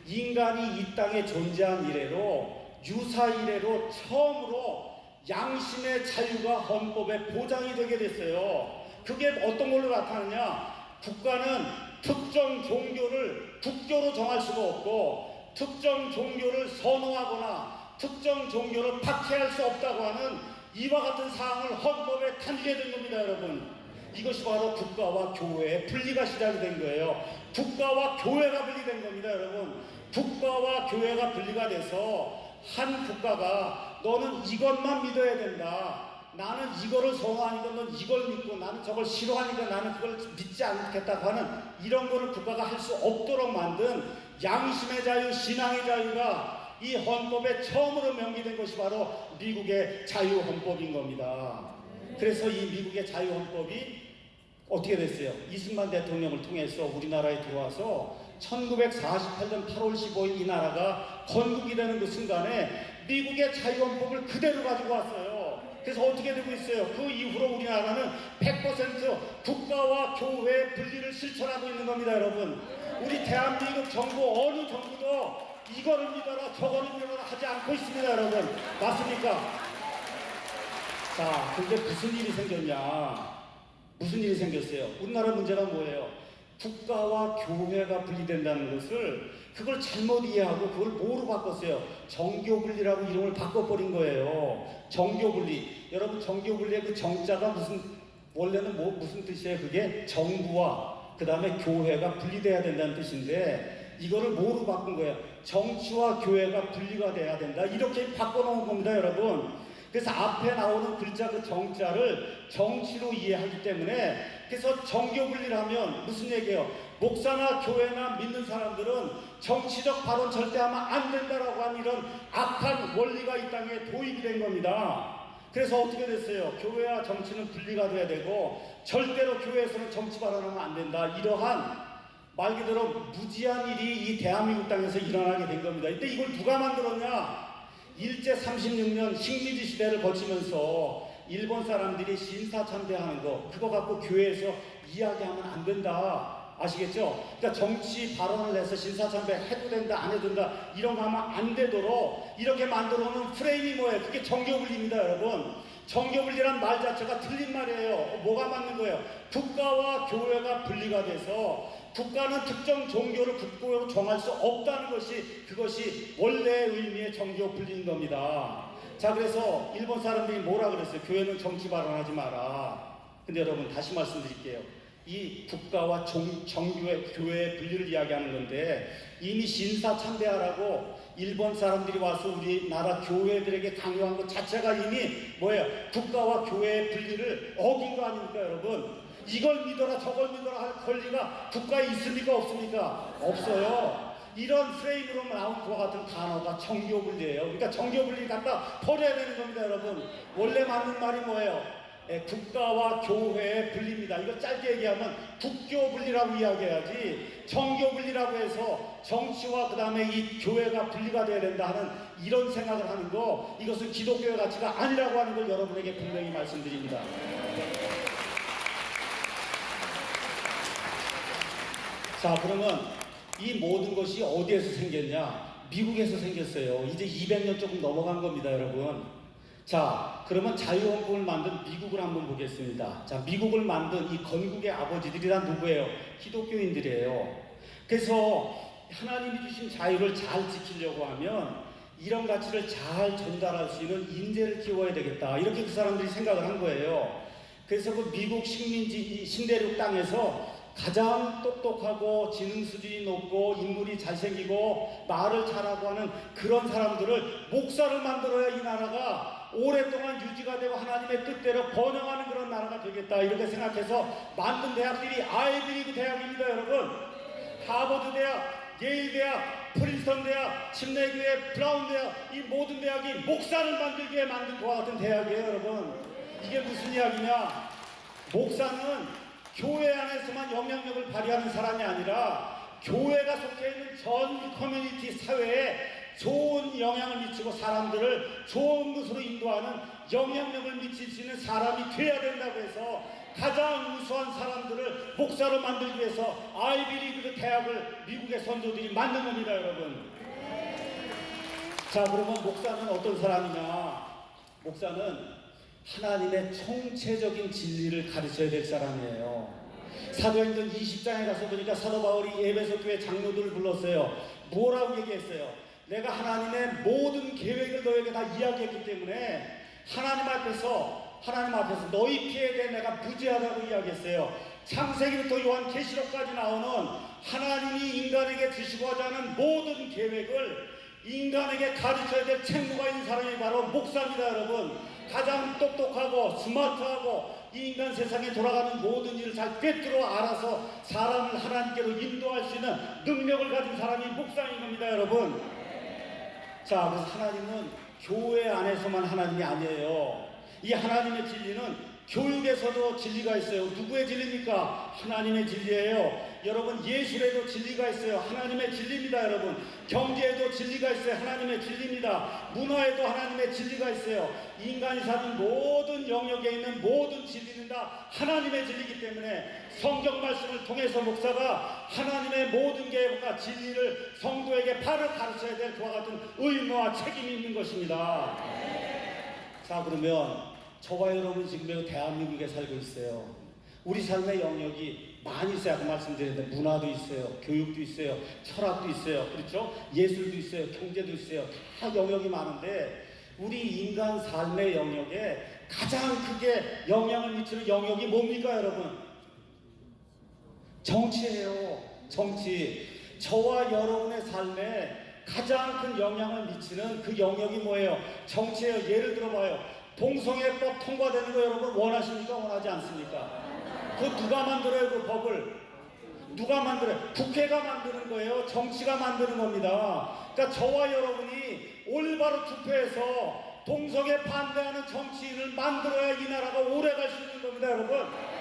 인간이 이 땅에 존재한 이래로 유사 이래로 처음으로 양심의 자유가 헌법에 보장이 되게 됐어요. 그게 어떤 걸로 나타나냐? 국가는 특정 종교를 국교로 정할 수가 없고 특정 종교를 선호하거나 특정 종교를 박해할 수 없다고 하는 이와 같은 사항을 헌법에 담게 된 겁니다, 여러분. 이것이 바로 국가와 교회의 분리가 시작이 된 거예요. 국가와 교회가 분리된 겁니다, 여러분. 국가와 교회가 분리가 돼서 한 국가가 너는 이것만 믿어야 된다. 나는 이거를 선호하니까 넌 이걸 믿고 나는 저걸 싫어하니까 나는 그걸 믿지 않겠다고 하는 이런 거를 국가가 할 수 없도록 만든 양심의 자유, 신앙의 자유가 이 헌법에 처음으로 명기된 것이 바로 미국의 자유헌법인 겁니다. 그래서 이 미국의 자유헌법이 어떻게 됐어요? 이승만 대통령을 통해서 우리나라에 들어와서 1948년 8월 15일 이 나라가 건국이 되는 그 순간에 미국의 자유헌법을 그대로 가지고 왔어요. 그래서 어떻게 되고 있어요? 그 이후로 우리나라는 100% 국가와 교회의 분리를 실천하고 있는 겁니다, 여러분. 우리 대한민국 정부 어느 정부도 이거를 믿어라 저거를 믿어라 하지 않고 있습니다, 여러분. 맞습니까? 자, 근데 무슨 일이 생겼냐? 무슨 일이 생겼어요? 우리나라 문제가 뭐예요? 국가와 교회가 분리된다는 것을 그걸 잘못 이해하고 그걸 뭐로 바꿨어요? 정교분리라고 이름을 바꿔버린 거예요. 정교분리. 여러분, 정교분리의 그 정자가 원래는 무슨 뜻이에요? 그게 정부와 그 다음에 교회가 분리돼야 된다는 뜻인데 이거를 뭐로 바꾼 거예요? 정치와 교회가 분리가 돼야 된다. 이렇게 바꿔놓은 겁니다, 여러분. 그래서 앞에 나오는 글자 그 정자를 정치로 이해하기 때문에 그래서 정교분리를 하면 무슨 얘기예요? 목사나 교회나 믿는 사람들은 정치적 발언 절대 하면 안 된다라고 하는 이런 악한 원리가 이 땅에 도입이 된 겁니다. 그래서 어떻게 됐어요? 교회와 정치는 분리가 돼야 되고 절대로 교회에서는 정치 발언하면 안 된다. 이러한 말 그대로 무지한 일이 이 대한민국 땅에서 일어나게 된 겁니다. 이때 이걸 누가 만들었냐? 일제 36년 식민지 시대를 거치면서 일본 사람들이 신사참배하는 거 그거 갖고 교회에서 이야기하면 안 된다. 아시겠죠? 그러니까 정치 발언을 해서 신사참배 해도 된다 안 해도 된다 이런 거 하면 안 되도록 이렇게 만들어 놓은 프레임이 뭐예요? 그게 정교분리입니다, 여러분. 정교분리란 말 자체가 틀린 말이에요. 뭐가 맞는 거예요? 국가와 교회가 분리가 돼서 국가는 특정 종교를 국교로 정할 수 없다는 것이 그것이 원래의 의미의 정교 분리인 겁니다. 자, 그래서 일본 사람들이 뭐라 그랬어요? 교회는 정치 발언하지 마라. 근데 여러분 다시 말씀드릴게요. 이 국가와 교회의 분리를 이야기하는 건데, 이미 신사참배하라고 일본 사람들이 와서 우리나라 교회들에게 강요한 것 자체가 이미 뭐예요? 국가와 교회의 분리를 어긴 거 아닙니까, 여러분? 이걸 믿어라 저걸 믿어라 할 권리가 국가에 있습니까 없습니까? 없어요. 이런 프레임으로 나온 그와 같은 단어가 정교분리예요. 그러니까 정교분리 갖다 버려야 되는 겁니다, 여러분. 원래 맞는 말이 뭐예요? 국가와 교회의 분리입니다. 이거 짧게 얘기하면 국교분리라고 이야기해야지, 정교분리라고 해서 정치와 그 다음에 이 교회가 분리가 돼야 된다 하는 이런 생각을 하는 거, 이것은 기독교의 가치가 아니라고 하는 걸 여러분에게 분명히 말씀드립니다. 자, 그러면 이 모든 것이 어디에서 생겼냐? 미국에서 생겼어요. 이제 200년 조금 넘어간 겁니다, 여러분. 자, 그러면 자유헌법을 만든 미국을 한번 보겠습니다. 자, 미국을 만든 이 건국의 아버지들이란 누구예요? 기독교인들이에요. 그래서 하나님이 주신 자유를 잘 지키려고 하면 이런 가치를 잘 전달할 수 있는 인재를 키워야 되겠다, 이렇게 그 사람들이 생각을 한 거예요. 그래서 그 미국 식민지 신대륙 땅에서 가장 똑똑하고 지능 수준이 높고 인물이 잘생기고 말을 잘하고 하는 그런 사람들을 목사를 만들어야 이 나라가 오랫동안 유지가 되고 하나님의 뜻대로 번영하는 그런 나라가 되겠다, 이렇게 생각해서 만든 대학들이 아이비리그 대학입니다, 여러분. 하버드 대학, 예일 대학, 프린스턴 대학, 침례교회, 브라운 대학, 이 모든 대학이 목사를 만들기 위해 만든 그와 같은 대학이에요, 여러분. 이게 무슨 이야기냐? 목사는 교회 안에서만 영향력을 발휘하는 사람이 아니라 교회가 속해 있는 전 커뮤니티 사회에 좋은 영향을 미치고 사람들을 좋은 것으로 인도하는 영향력을 미칠 수 있는 사람이 돼야 된다고 해서 가장 우수한 사람들을 목사로 만들기 위해서 아이비리그 대학을 미국의 선조들이 만든 겁니다, 여러분. 자, 그러면 목사는 어떤 사람이냐? 목사는 하나님의 총체적인 진리를 가르쳐야 될 사람이에요. 사도행전 20장에 가서 보니까 사도 바울이 에베소 교회 장로들을 불렀어요. 뭐라고 얘기했어요? 내가 하나님의 모든 계획을 너에게 다 이야기했기 때문에 하나님 앞에서 너희 피해에 대해 내가 무죄하다고 이야기했어요. 창세기부터 요한계시록까지 나오는 하나님이 인간에게 주시고자 하는 모든 계획을 인간에게 가르쳐야 될 책무가 있는 사람이 바로 목사입니다, 여러분. 가장 똑똑하고 스마트하고 이 인간 세상에 돌아가는 모든 일을 잘 꿰뚫어 알아서 사람을 하나님께로 인도할 수 있는 능력을 가진 사람이 목사인 겁니다, 여러분. 자, 그래서 하나님은 교회 안에서만 하나님이 아니에요. 이 하나님의 진리는 교육에서도 진리가 있어요. 누구의 진리입니까? 하나님의 진리예요. 여러분, 예술에도 진리가 있어요. 하나님의 진리입니다, 여러분. 경제에도 진리가 있어요. 하나님의 진리입니다. 문화에도 하나님의 진리가 있어요. 인간이 사는 모든 영역에 있는 모든 진리는 다 하나님의 진리이기 때문에 성경 말씀을 통해서 목사가 하나님의 모든 계획과 진리를 성도에게 바로 가르쳐야 될 그와 같은 의무와 책임이 있는 것입니다. 자, 그러면 저와 여러분 지금 대한민국에 살고 있어요. 우리 삶의 영역이 많이 있어요. 아까 말씀드렸는데 문화도 있어요, 교육도 있어요, 철학도 있어요, 그렇죠? 예술도 있어요, 경제도 있어요. 다 영역이 많은데 우리 인간 삶의 영역에 가장 크게 영향을 미치는 영역이 뭡니까, 여러분? 정치예요. 정치. 저와 여러분의 삶에 가장 큰 영향을 미치는 그 영역이 뭐예요? 정치예요. 예를 들어봐요. 동성애법 통과되는 거 여러분 원하십니까? 원하지 않습니까? 그거 누가 만들어요? 그 법을 누가 만들어요? 국회가 만드는 거예요. 정치가 만드는 겁니다. 그러니까 저와 여러분이 올바로 투표해서 동성애 반대하는 정치인을 만들어야 이 나라가 오래 갈 수 있는 겁니다, 여러분.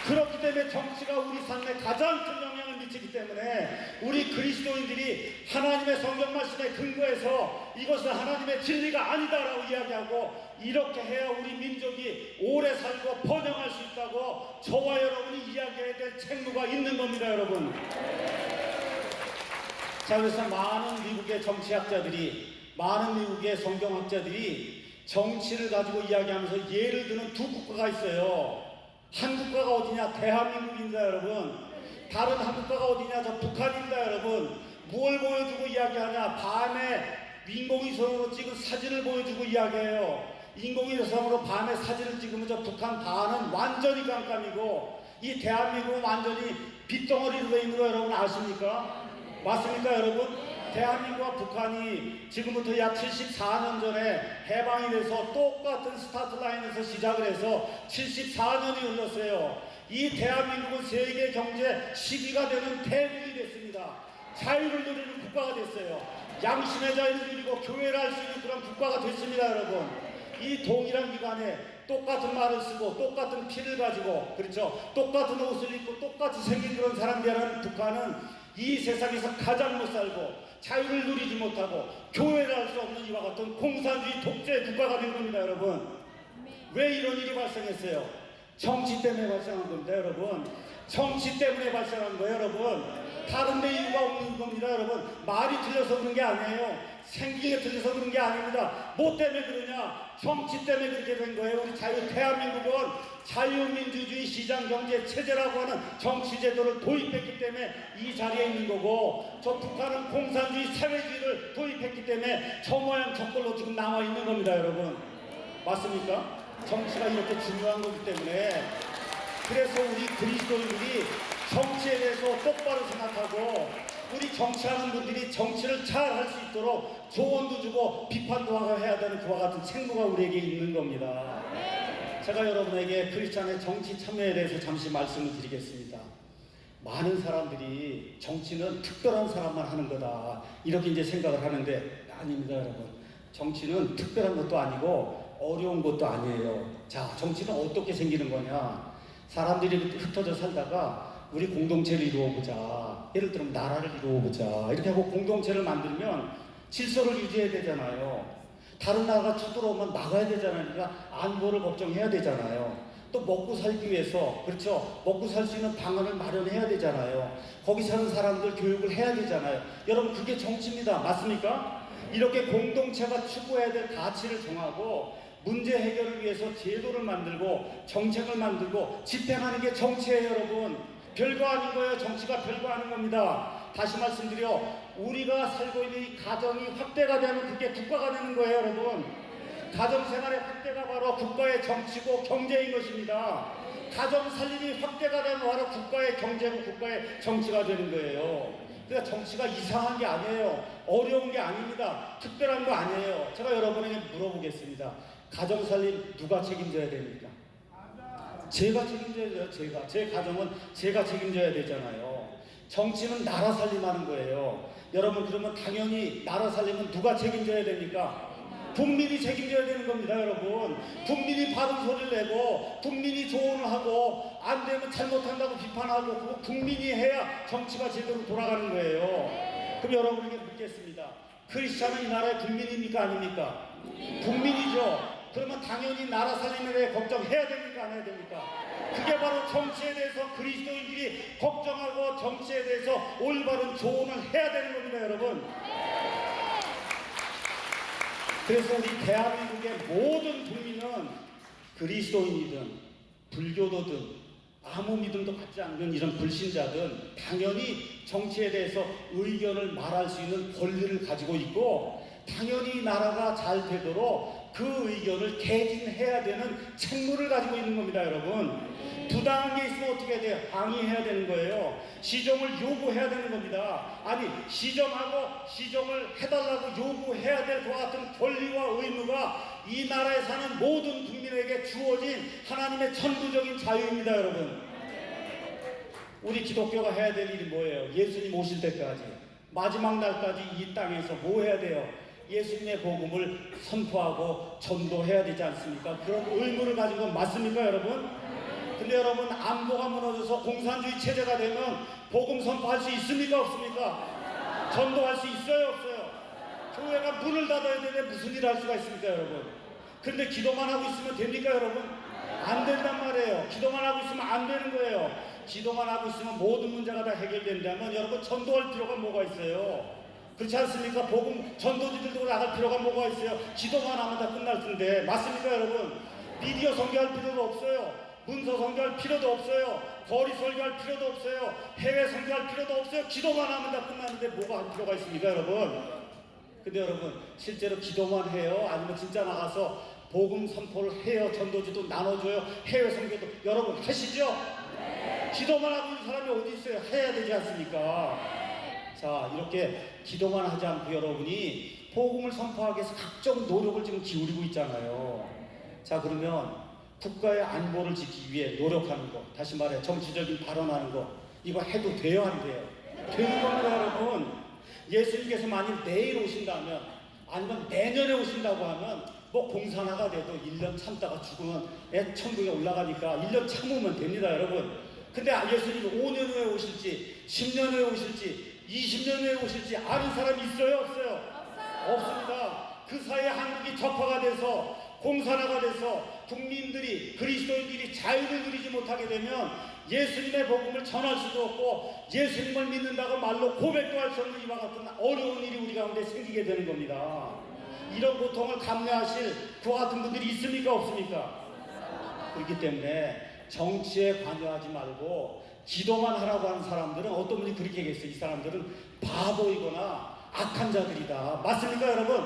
그렇기 때문에 정치가 우리 삶에 가장 큰 영향을 미치기 때문에 우리 그리스도인들이 하나님의 성경 말씀에 근거해서 이것은 하나님의 진리가 아니다라고 이야기하고 이렇게 해야 우리 민족이 오래 살고 번영할 수 있다고 저와 여러분이 이야기해야 될 책무가 있는 겁니다, 여러분. 자, 그래서 많은 미국의 정치학자들이, 많은 미국의 성경학자들이 정치를 가지고 이야기하면서 예를 드는 두 국가가 있어요. 한 국가가 어디냐? 대한민국입니다, 여러분. 다른 한 국가가 어디냐? 저 북한입니다, 여러분. 무엇을 보여주고 이야기하냐? 밤에 인공위성으로 찍은 사진을 보여주고 이야기해요. 인공위성으로 밤에 사진을 찍으면서 북한 반은 완전히 깜깜이고 이 대한민국은 완전히 빗덩어리로 돼 있는 거 여러분 아십니까? 맞습니까 여러분? 대한민국과 북한이 지금부터 약 74년 전에 해방이 돼서 똑같은 스타트 라인에서 시작을 해서 74년이 흘렀어요. 이 대한민국은 세계 경제 10위가 되는 대국이 됐습니다. 자유를 누리는 국가가 됐어요. 양심의 자유를 누리고 교회를 할 수 있는 그런 국가가 됐습니다 여러분. 이 동일한 기간에 똑같은 말을 쓰고 똑같은 피를 가지고 그렇죠 똑같은 옷을 입고 똑같이 생긴 그런 사람들이라는 북한은 이 세상에서 가장 못 살고 자유를 누리지 못하고 교회를 할 수 없는 이와 같은 공산주의 독재 국가가 된 겁니다 여러분. 왜 이런 일이 발생했어요? 정치 때문에 발생한 겁니다 여러분. 정치 때문에 발생한 거예요 여러분. 다른 데 이유가 없는 겁니다 여러분. 말이 틀려서 그런 게 아니에요. 생긴 게 틀려서 그런 게 아닙니다. 뭐 때문에 그러냐? 정치 때문에 그렇게 된 거예요. 우리 대한민국은 자유민주주의 시장경제 체제라고 하는 정치제도를 도입했기 때문에 이 자리에 있는 거고 저 북한은 공산주의 사회주의를 도입했기 때문에 저 모양 저꼴로 지금 나와 있는 겁니다 여러분. 맞습니까? 정치가 이렇게 중요한 거기 때문에 그래서 우리 그리스도인들이 정치에 대해서 똑바로 생각하고 우리 정치하는 분들이 정치를 잘 할 수 있도록 조언도 주고 비판도 하고 해야 되는 그와 같은 책무가 우리에게 있는 겁니다. 제가 여러분에게 크리스찬의 정치 참여에 대해서 잠시 말씀을 드리겠습니다. 많은 사람들이 정치는 특별한 사람만 하는 거다 이렇게 이제 생각을 하는데 아닙니다 여러분. 정치는 특별한 것도 아니고 어려운 것도 아니에요. 자, 정치는 어떻게 생기는 거냐? 사람들이 흩어져 살다가 우리 공동체를 이루어보자. 예를 들면 나라를 이루어보자. 이렇게 하고 공동체를 만들면 질서를 유지해야 되잖아요. 다른 나라가 쳐들어오면 막아야 되잖아요. 그러니까 안보를 걱정해야 되잖아요. 또 먹고 살기 위해서 그렇죠. 먹고 살 수 있는 방안을 마련해야 되잖아요. 거기 사는 사람들 교육을 해야 되잖아요. 여러분 그게 정치입니다. 맞습니까? 이렇게 공동체가 추구해야 될 가치를 정하고 문제 해결을 위해서 제도를 만들고 정책을 만들고 집행하는 게 정치예요 여러분. 별거 아닌 거예요. 정치가 별거 아닌 겁니다. 다시 말씀드려 우리가 살고 있는 이 가정이 확대가 되면 그게 국가가 되는 거예요 여러분. 가정생활의 확대가 바로 국가의 정치고 경제인 것입니다. 가정 살림이 확대가 되면 바로 국가의 경제고 국가의 정치가 되는 거예요. 그러니까 정치가 이상한 게 아니에요. 어려운 게 아닙니다. 특별한 거 아니에요. 제가 여러분에게 물어보겠습니다. 가정 살림 누가 책임져야 됩니까? 제가 책임져야 돼요. 제 가정은 제가 책임져야 되잖아요. 정치는 나라 살림하는 거예요. 여러분 그러면 당연히 나라 살림은 누가 책임져야 됩니까? 국민이 책임져야 되는 겁니다 여러분. 국민이 바른 소리를 내고 국민이 조언을 하고 안 되면 잘못한다고 비판하고 그거 국민이 해야 정치가 제대로 돌아가는 거예요. 그럼 여러분에게 묻겠습니다. 크리스찬은 이 나라의 국민입니까 아닙니까? 국민이죠. 그러면 당연히 나라 살림에 대해 걱정해야 됩니까 안 해야 됩니까? 그게 바로 정치에 대해서 그리스도인들이 걱정하고 정치에 대해서 올바른 조언을 해야 되는 겁니다 여러분. 그래서 우리 대한민국의 모든 국민은 그리스도인이든 불교도든 아무 믿음도 갖지 않는 이런 불신자든 당연히 정치에 대해서 의견을 말할 수 있는 권리를 가지고 있고 당연히 나라가 잘 되도록 그 의견을 개진해야 되는 책무를 가지고 있는 겁니다 여러분. 부당한 게 있으면 어떻게 해야 돼요? 항의해야 되는 거예요. 시정을 요구해야 되는 겁니다. 아니 시정을 해달라고 요구해야 될 것 같은 권리와 의무가 이 나라에 사는 모든 국민에게 주어진 하나님의 천부적인 자유입니다 여러분. 우리 기독교가 해야 될 일이 뭐예요? 예수님 오실 때까지 마지막 날까지 이 땅에서 뭐 해야 돼요? 예수님의 복음을 선포하고 전도해야 되지 않습니까? 그런 의무를 가진 건 맞습니까 여러분? 근데 여러분 안보가 무너져서 공산주의 체제가 되면 복음 선포할 수 있습니까 없습니까? 전도할 수 있어요 없어요? 교회가 문을 닫아야 되는데 무슨 일을 할 수가 있습니까 여러분? 근데 기도만 하고 있으면 됩니까 여러분? 안 된단 말이에요. 기도만 하고 있으면 안 되는 거예요. 기도만 하고 있으면 모든 문제가 다 해결된다면 여러분 전도할 필요가 뭐가 있어요? 그렇지 않습니까? 복음 전도지들도 나갈 필요가 뭐가 있어요? 기도만 하면 다 끝날 텐데 맞습니까 여러분? 미디어 선교할 필요도 없어요. 문서 선교할 필요도 없어요. 거리 설교할 필요도 없어요. 해외 선교할 필요도 없어요. 기도만 하면 다 끝나는데 뭐가 할 필요가 있습니까 여러분? 근데 여러분 실제로 기도만 해요? 아니면 진짜 나가서 복음 선포를 해요? 전도지도 나눠줘요? 해외 선교도 여러분 하시죠? 기도만 하고 있는 사람이 어디 있어요? 해야 되지 않습니까? 자, 이렇게 기도만 하지 않고 여러분이 복음을 선포하기 위해서 각종 노력을 지금 기울이고 있잖아요. 자, 그러면 국가의 안보를 지키기 위해 노력하는 거, 다시 말해 정치적인 발언하는 거, 이거 해도 돼요, 안 돼요? 되는 겁니다, 여러분. 예수님께서 만일 내일 오신다면, 아니면 내년에 오신다고 하면 뭐 공산화가 돼도 1년 참다가 죽으면 천국에 올라가니까 1년 참으면 됩니다, 여러분. 근데 예수님이 5년 후에 오실지 10년 후에 오실지 20년 후에 오실지 아는 사람이 있어요, 없어요? 없습니다. 그 사이에 한국이 적화가 돼서 공산화가 돼서 국민들이, 그리스도인들이 자유를 누리지 못하게 되면 예수님의 복음을 전할 수도 없고 예수님을 믿는다고 말로 고백도 할 수 없는 이와 같은 어려운 일이 우리 가운데 생기게 되는 겁니다. 이런 고통을 감내하실 그와 같은 분들이 있습니까, 없습니까? 그렇기 때문에 정치에 관여하지 말고 기도만 하라고 하는 사람들은 어떤 분이 그렇게 얘기했어요. 이 사람들은 바보이거나 악한 자들이다. 맞습니까, 여러분?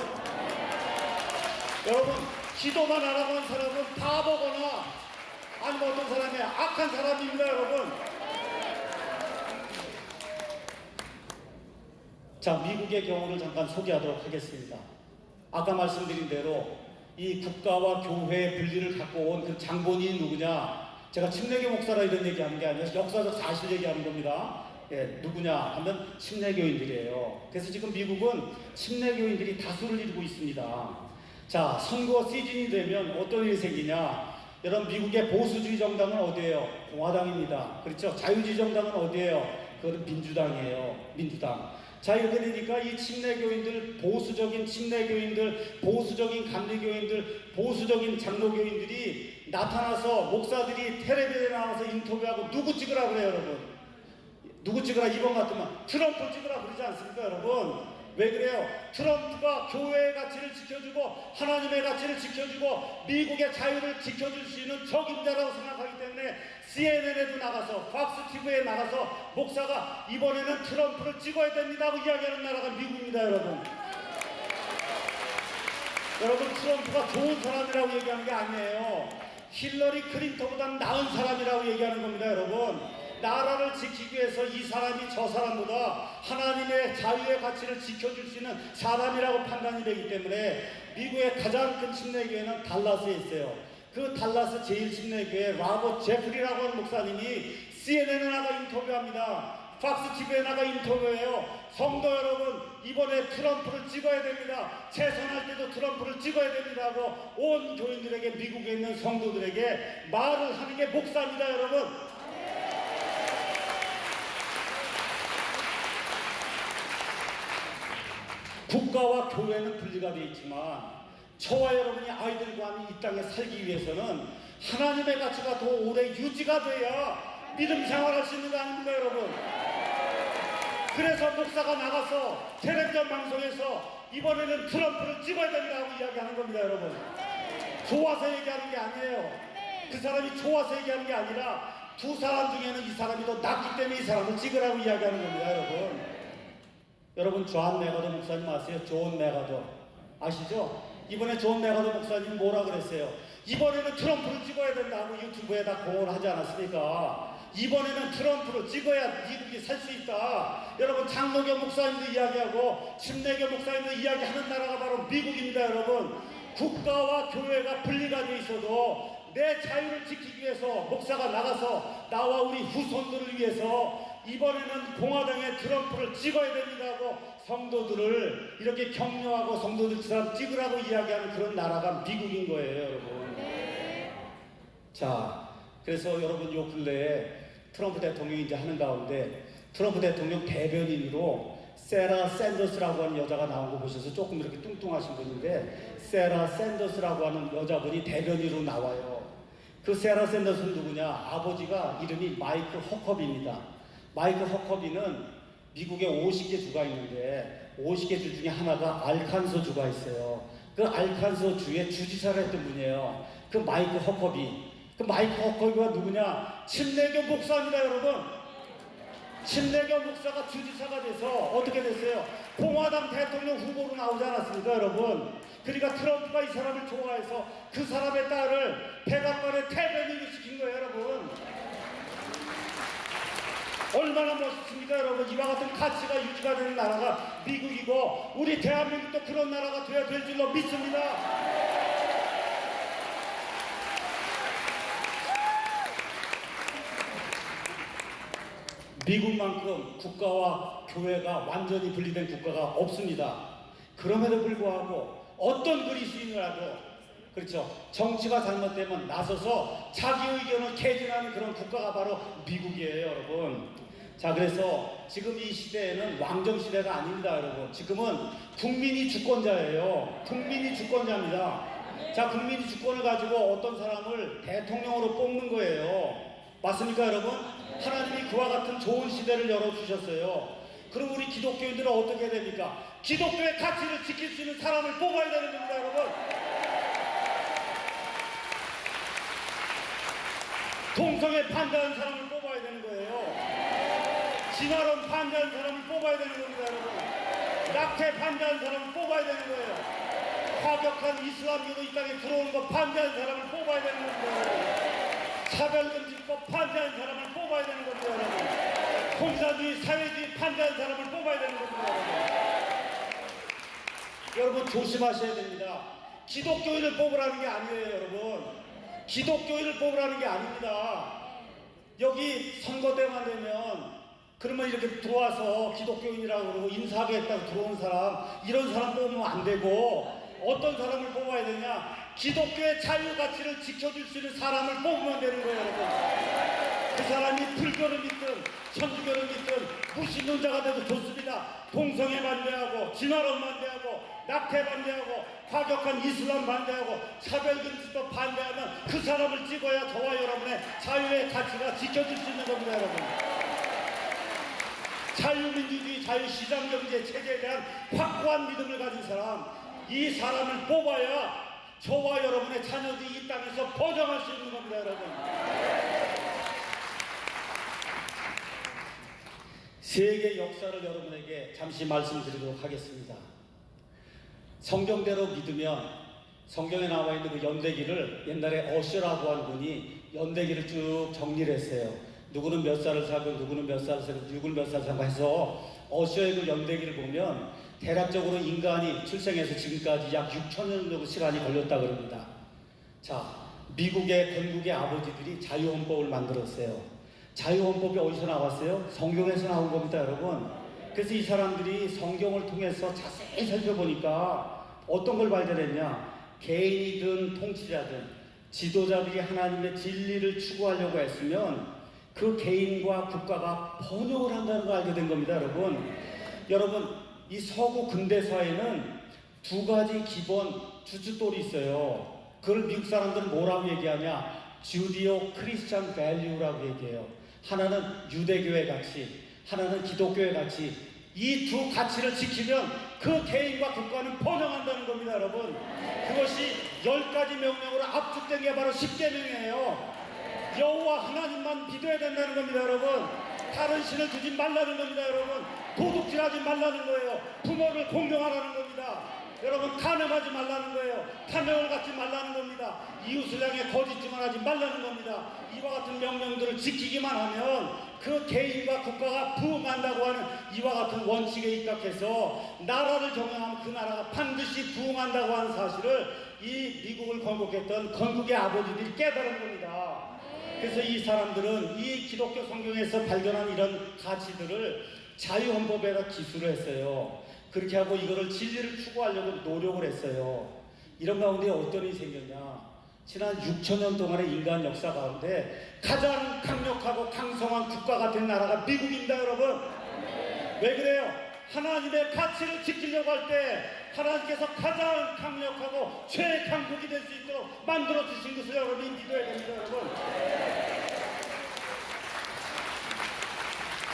여러분, 기도만 하라고 하는 사람은 바보거나 아니면 어떤 사람이 악한 사람입니다, 여러분. 자, 미국의 경우를 잠깐 소개하도록 하겠습니다. 아까 말씀드린 대로 이 국가와 교회의 분리를 갖고 온 그 장본인이 누구냐? 제가 침례교 목사라 이런 얘기하는 게 아니라 역사적 사실 얘기하는 겁니다. 예, 누구냐 하면 침례교인들이에요. 그래서 지금 미국은 침례교인들이 다수를 이루고 있습니다. 자, 선거 시즌이 되면 어떤 일이 생기냐? 여러분, 미국의 보수주의 정당은 어디예요? 공화당입니다. 그렇죠? 자유주의 정당은 어디예요? 그것은 민주당이에요. 민주당. 자, 이렇게 되니까 이 침례교인들, 보수적인 침례교인들, 보수적인 감리교인들, 보수적인 장로교인들이 나타나서 목사들이 텔레비전에 나와서 인터뷰하고 누구 찍으라 그래요, 여러분? 누구 찍으라? 이번 같으면 트럼프 찍으라 그러지 않습니까, 여러분? 왜 그래요? 트럼프가 교회의 가치를 지켜주고 하나님의 가치를 지켜주고 미국의 자유를 지켜줄 수 있는 적임자라고 생각하기 때문에 CNN에도 나가서 팍스 TV에 나가서 목사가 이번에는 트럼프를 찍어야 됩니다 하고 이야기하는 나라가 미국입니다, 여러분. 여러분, 트럼프가 좋은 사람이라고 얘기하는 게 아니에요. 힐러리 클린턴보다 나은 사람이라고 얘기하는 겁니다, 여러분. 나라를 지키기 위해서 이 사람이 저 사람보다 하나님의 자유의 가치를 지켜줄 수 있는 사람이라고 판단이 되기 때문에 미국의 가장 큰 침례교회는 달라스에 있어요. 그 달라스 제1침례교회 라버트 제프리라고 하는 목사님이 CNN에 나가 인터뷰합니다. 팍스 TV에 나가 인터뷰해요. 성도 여러분, 이번에 트럼프를 찍어야 됩니다. 재선할 때도 트럼프를 찍어야 됩니다 하고 온 교인들에게, 미국에 있는 성도들에게 말을 하는 게 목사입니다, 여러분. 국가와 교회는 분리가 되어 있지만 저와 여러분이 아이들과 함께 이 땅에 살기 위해서는 하나님의 가치가 더 오래 유지가 돼야 믿음 생활할 수 있는 거 아닙니까, 여러분? 그래서 목사가 나가서 텔레비전 방송에서 이번에는 트럼프를 찍어야 된다 하고 이야기하는 겁니다, 여러분. 좋아서 얘기하는 게 아니에요. 그 사람이 좋아서 얘기하는 게 아니라 두 사람 중에는 이 사람이 더 낫기 때문에 이 사람을 찍으라고 이야기하는 겁니다, 여러분. 여러분, 존 메가더 목사님 아세요? 존 메가더 아시죠? 이번에 존 메가더 목사님 뭐라 그랬어요? 이번에는 트럼프를 찍어야 된다 하고 유튜브에다 공언을 하지 않았습니까? 이번에는 트럼프를 찍어야 미국이 살 수 있다. 여러분, 장로교 목사님도 이야기하고 침례교 목사님도 이야기하는 나라가 바로 미국입니다, 여러분. 국가와 교회가 분리가 돼 있어도 내 자유를 지키기 위해서 목사가 나가서 나와 우리 후손들을 위해서 이번에는 공화당의 트럼프를 찍어야 됩니다 하고 성도들을 이렇게 격려하고 성도들처럼 찍으라고 이야기하는 그런 나라가 미국인 거예요, 여러분. 자, 그래서 여러분, 요 근래에 트럼프 대통령이 이제 하는 가운데 트럼프 대통령 대변인으로 세라 샌더스라고 하는 여자가 나온 거 보셔서 조금 이렇게 뚱뚱하신 분인데, 세라 샌더스라고 하는 여자분이 대변인으로 나와요. 그 세라 샌더스는 누구냐? 아버지가 이름이 마이클 허커비입니다. 마이클 허커비는 미국에 50개 주가 있는데 50개 주 중에 하나가 알칸소 주가 있어요. 그 알칸소 주의 주지사를 했던 분이에요. 그 마이클 허커비. 그 마이클 허커비가 누구냐? 침례교 목사입니다, 여러분. 침례교 목사가 주지사가 돼서 어떻게 됐어요? 공화당 대통령 후보로 나오지 않았습니까, 여러분? 그러니까 트럼프가 이 사람을 좋아해서 그 사람의 딸을 백악관에 태백을 시킨 거예요, 여러분. 얼마나 멋있습니까, 여러분? 이와 같은 가치가 유지가 되는 나라가 미국이고, 우리 대한민국도 그런 나라가 돼야 될 줄로 믿습니다. 미국만큼 국가와 교회가 완전히 분리된 국가가 없습니다. 그럼에도 불구하고 어떤 그리스인이라도, 그렇죠, 정치가 잘못되면 나서서 자기 의견을 개진하는 그런 국가가 바로 미국이에요, 여러분. 자, 그래서 지금 이 시대에는 왕정 시대가 아닙니다, 여러분. 지금은 국민이 주권자예요. 국민이 주권자입니다. 자, 국민이 주권을 가지고 어떤 사람을 대통령으로 뽑는 거예요. 맞습니까, 여러분? 하나님이 그와 같은 좋은 시대를 열어주셨어요. 그럼 우리 기독교인들은 어떻게 해야 됩니까? 기독교의 가치를 지킬 수 있는 사람을 뽑아야 되는 겁니다, 여러분. 동성애 반대하는 사람을 뽑아야 되는 거예요. 진화론 반대하는 사람을 뽑아야 되는 겁니다, 여러분. 낙태 반대하는 사람을 뽑아야 되는 거예요. 과격한 이슬람교도 이 땅에 들어오는 거 반대하는 사람을 뽑아야 되는 겁니다, 여러분. 차별금지법 반대하는 사람을 뽑아야 되는 겁니다, 여러분. 공산주의, 사회주의 반대하는 사람을 뽑아야 되는 겁니다, 여러분. 여러분, 조심하셔야 됩니다. 기독교인을 뽑으라는 게 아니에요, 여러분. 기독교인을 뽑으라는 게 아닙니다. 여기 선거 때만 되면 그러면 이렇게 들어와서 기독교인이라고 그러고 인사하겠다고 들어온 사람, 이런 사람 뽑으면 안 되고, 어떤 사람을 뽑아야 되냐? 기독교의 자유 가치를 지켜줄 수 있는 사람을 뽑으면 되는 거예요, 여러분. 그 사람이 불교를 믿든 천주교를 믿든 무신론자가 돼도 좋습니다. 동성애 반대하고, 진화론 반대하고, 낙태 반대하고, 과격한 이슬람 반대하고, 차별금지법 반대하면 그 사람을 찍어야 저와 여러분의 자유의 가치가 지켜질 수 있는 겁니다, 여러분. 자유민주주의, 자유시장경제 체제에 대한 확고한 믿음을 가진 사람, 이 사람을 뽑아야 저와 여러분의 자녀들이 이 땅에서 번영할 수 있는 겁니다, 여러분. 세계 역사를 여러분에게 잠시 말씀드리도록 하겠습니다. 성경대로 믿으면 성경에 나와 있는 그 연대기를 옛날에 어셔라고 하는 분이 연대기를 쭉 정리를 했어요. 누구는 몇 살을 살고 누구는 몇 살을 살고 누구는 몇 살을 살고 해서 어셔의 그 연대기를 보면 대략적으로 인간이 출생해서 지금까지 약 6,000년 정도 시간이 걸렸다 그럽니다. 자, 미국의 건국의 아버지들이 자유헌법을 만들었어요. 자유헌법이 어디서 나왔어요? 성경에서 나온 겁니다, 여러분. 그래서 이 사람들이 성경을 통해서 자세히 살펴보니까 어떤 걸 발견했냐? 개인이든 통치자든 지도자들이 하나님의 진리를 추구하려고 했으면 그 개인과 국가가 번영을 한다는 걸 알게 된 겁니다, 여러분. 여러분, 이 서구 근대사회는 두 가지 기본 주춧돌이 있어요. 그걸 미국 사람들은 뭐라고 얘기하냐? 주디오 크리스찬 밸류라고 얘기해요. 하나는 유대교의 가치, 하나는 기독교의 가치. 이 두 가치를 지키면 그 개인과 국가는 번영한다는 겁니다, 여러분. 그것이 10가지 명령으로 압축된 게 바로 10계명이에요. 여호와 하나님만 믿어야 된다는 겁니다, 여러분. 다른 신을 두지 말라는 겁니다, 여러분. 도둑질하지 말라는 거예요. 부모를 공경하라는 겁니다. 여러분, 간음하지 말라는 거예요. 탐욕을 갖지 말라는 겁니다. 이웃을 향해 거짓짓만 하지 말라는 겁니다. 이와 같은 명령들을 지키기만 하면 그 개인과 국가가 부흥한다고 하는 이와 같은 원칙에 입각해서 나라를 경영하면 그 나라가 반드시 부흥한다고 하는 사실을 이 미국을 건국했던 건국의 아버지들이 깨달은 겁니다. 그래서 이 사람들은 이 기독교 성경에서 발견한 이런 가치들을 자유헌법에다 기술을 했어요. 그렇게 하고 이거를 진리를 추구하려고 노력을 했어요. 이런 가운데 어떤 일이 생겼냐? 지난 6,000년 동안의 인간 역사 가운데 가장 강력하고 강성한 국가가 된 나라가 미국입니다, 여러분. 왜 그래요? 하나님의 가치를 지키려고 할 때 하나님께서 가장 강력하고 최강국이 될 수 있도록 만들어 주신 것을 여러분이 믿어야 됩니다, 여러분.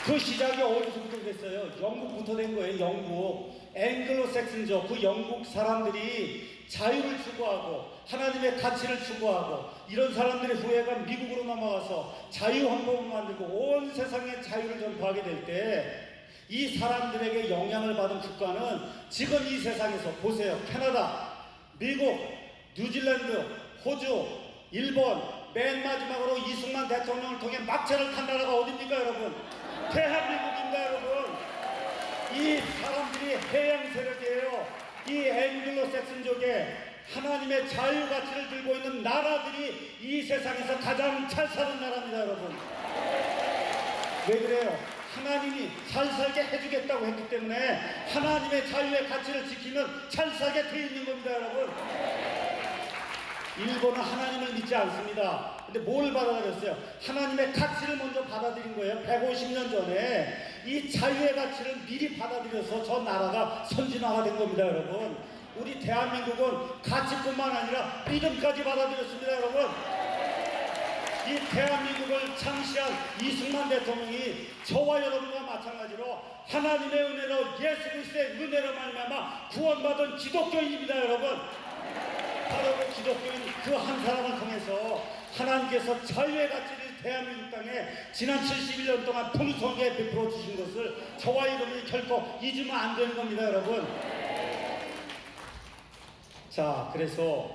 그 시작이 어디서부터 됐어요? 영국부터 된 거예요. 영국. 앵글로색슨족, 그 영국 사람들이 자유를 추구하고 하나님의 가치를 추구하고 이런 사람들의 후예가 미국으로 넘어가서 자유헌법을 만들고 온 세상에 자유를 전파하게 될 때 이 사람들에게 영향을 받은 국가는 지금 이 세상에서 보세요. 캐나다, 미국, 뉴질랜드, 호주, 일본, 맨 마지막으로 이승만 대통령을 통해 막차를 탄 나라가 어딥니까 여러분? 대한민국입니다 여러분. 이 사람들이 해양 세력이에요. 이 앵글로색슨족의 하나님의 자유 가치를 들고 있는 나라들이 이 세상에서 가장 잘 사는 나라입니다 여러분. 왜 그래요? 하나님이 잘 살게 해주겠다고 했기 때문에 하나님의 자유의 가치를 지키면 잘 살게 되어 있는 겁니다 여러분. 일본은 하나님을 믿지 않습니다. 근데 뭘 받아들였어요? 하나님의 가치를 먼저 받아들인 거예요. 150년 전에 이 자유의 가치를 미리 받아들여서 저 나라가 선진화가 된 겁니다 여러분. 우리 대한민국은 가치뿐만 아니라 믿음까지 받아들였습니다 여러분. 이 대한민국을 창시한 이승만 대통령이 저와 여러분과 마찬가지로 하나님의 은혜로 예수 그리스도의 은혜로 말미암아 구원받은 기독교인입니다 여러분. 바로 그 기독교인 그 한 사람을 통해서 하나님께서 자유의 가치를 대한민국 땅에 지난 71년 동안 풍성하게 베풀어 주신 것을 저와 여러분이 결코 잊으면 안 되는 겁니다 여러분. 자, 그래서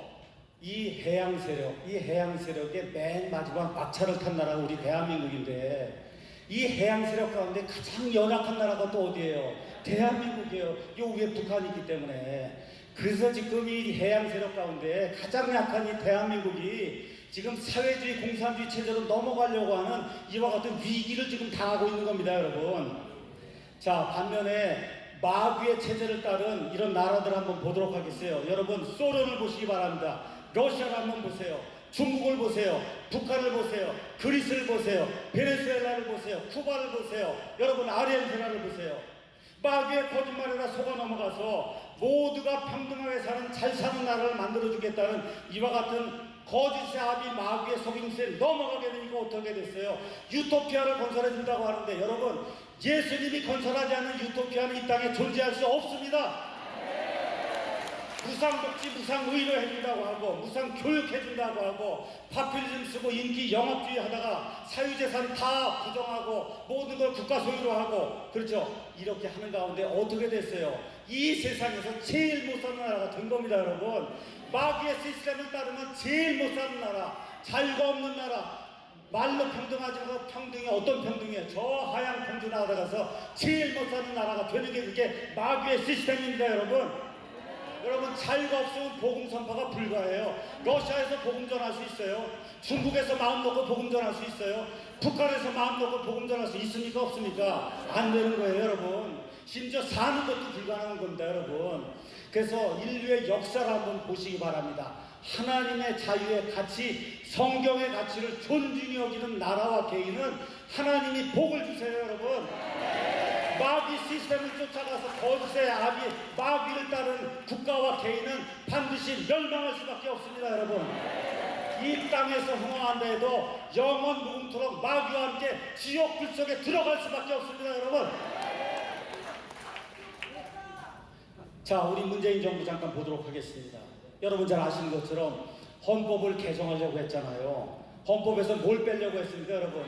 이 해양 세력의 맨 마지막 막차를 탄 나라가 우리 대한민국인데, 이 해양 세력 가운데 가장 연약한 나라가 또 어디예요? 대한민국이에요. 요 위에 북한이 있기 때문에. 그래서 지금 이 해양 세력 가운데 가장 약한 이 대한민국이 지금 사회주의 공산주의 체제로 넘어가려고 하는 이와 같은 위기를 지금 당하고 있는 겁니다 여러분. 자, 반면에 마귀의 체제를 따른 이런 나라들 한번 보도록 하겠어요. 여러분, 소련을 보시기 바랍니다. 러시아를 한번 보세요. 중국을 보세요. 북한을 보세요. 그리스를 보세요. 베네수엘라를 보세요. 쿠바를 보세요. 여러분, 아르헨티나를 보세요. 마귀의 거짓말에다 속아 넘어가서 모두가 평등하게 사는 잘 사는 나라를 만들어주겠다는 이와 같은 거짓의 합이 마귀의 속임수에 넘어가게 되니까 어떻게 됐어요? 유토피아를 건설해준다고 하는데, 여러분, 예수님이 건설하지 않은 유토피아는 이 땅에 존재할 수 없습니다. 무상복지, 무상의료 해준다고 하고, 무상교육해준다고 하고, 파퓰리즘 쓰고 인기 영업주의 하다가 사유재산 다 부정하고 모든 걸 국가 소유로 하고, 그렇죠? 이렇게 하는 가운데 어떻게 됐어요? 이 세상에서 제일 못 사는 나라가 된 겁니다 여러분. 마귀의 시스템을 따르면 제일 못 사는 나라, 자유가 없는 나라, 말로 평등하지 않고 평등이 어떤 평등이에요? 저 하양 평등 나라가서 제일 못 사는 나라가 되는 게 그게 마귀의 시스템입니다 여러분. 여러분, 자유가 없으면 복음 선포가 불가해요. 러시아에서 복음 전할 수 있어요. 중국에서 마음 놓고 복음 전할 수 있어요. 북한에서 마음 놓고 복음 전할 수 있습니까? 없습니까? 안 되는 거예요 여러분. 심지어 사는 것도 불가능한 겁니다 여러분. 그래서 인류의 역사를 한번 보시기 바랍니다. 하나님의 자유의 가치, 성경의 가치를 존중히 여기는 나라와 개인은 하나님이 복을 주세요 여러분. 마귀 시스템을 쫓아가서 거짓의 아비 마귀를 따른 국가와 개인은 반드시 멸망할 수밖에 없습니다 여러분. 이 땅에서 흥황한다 해도 영원 무궁토록 마귀와 함께 지옥 불 속에 들어갈 수밖에 없습니다 여러분. 자, 우리 문재인 정부 잠깐 보도록 하겠습니다. 여러분 잘 아시는 것처럼 헌법을 개정하려고 했잖아요. 헌법에서 뭘 빼려고 했습니까 여러분?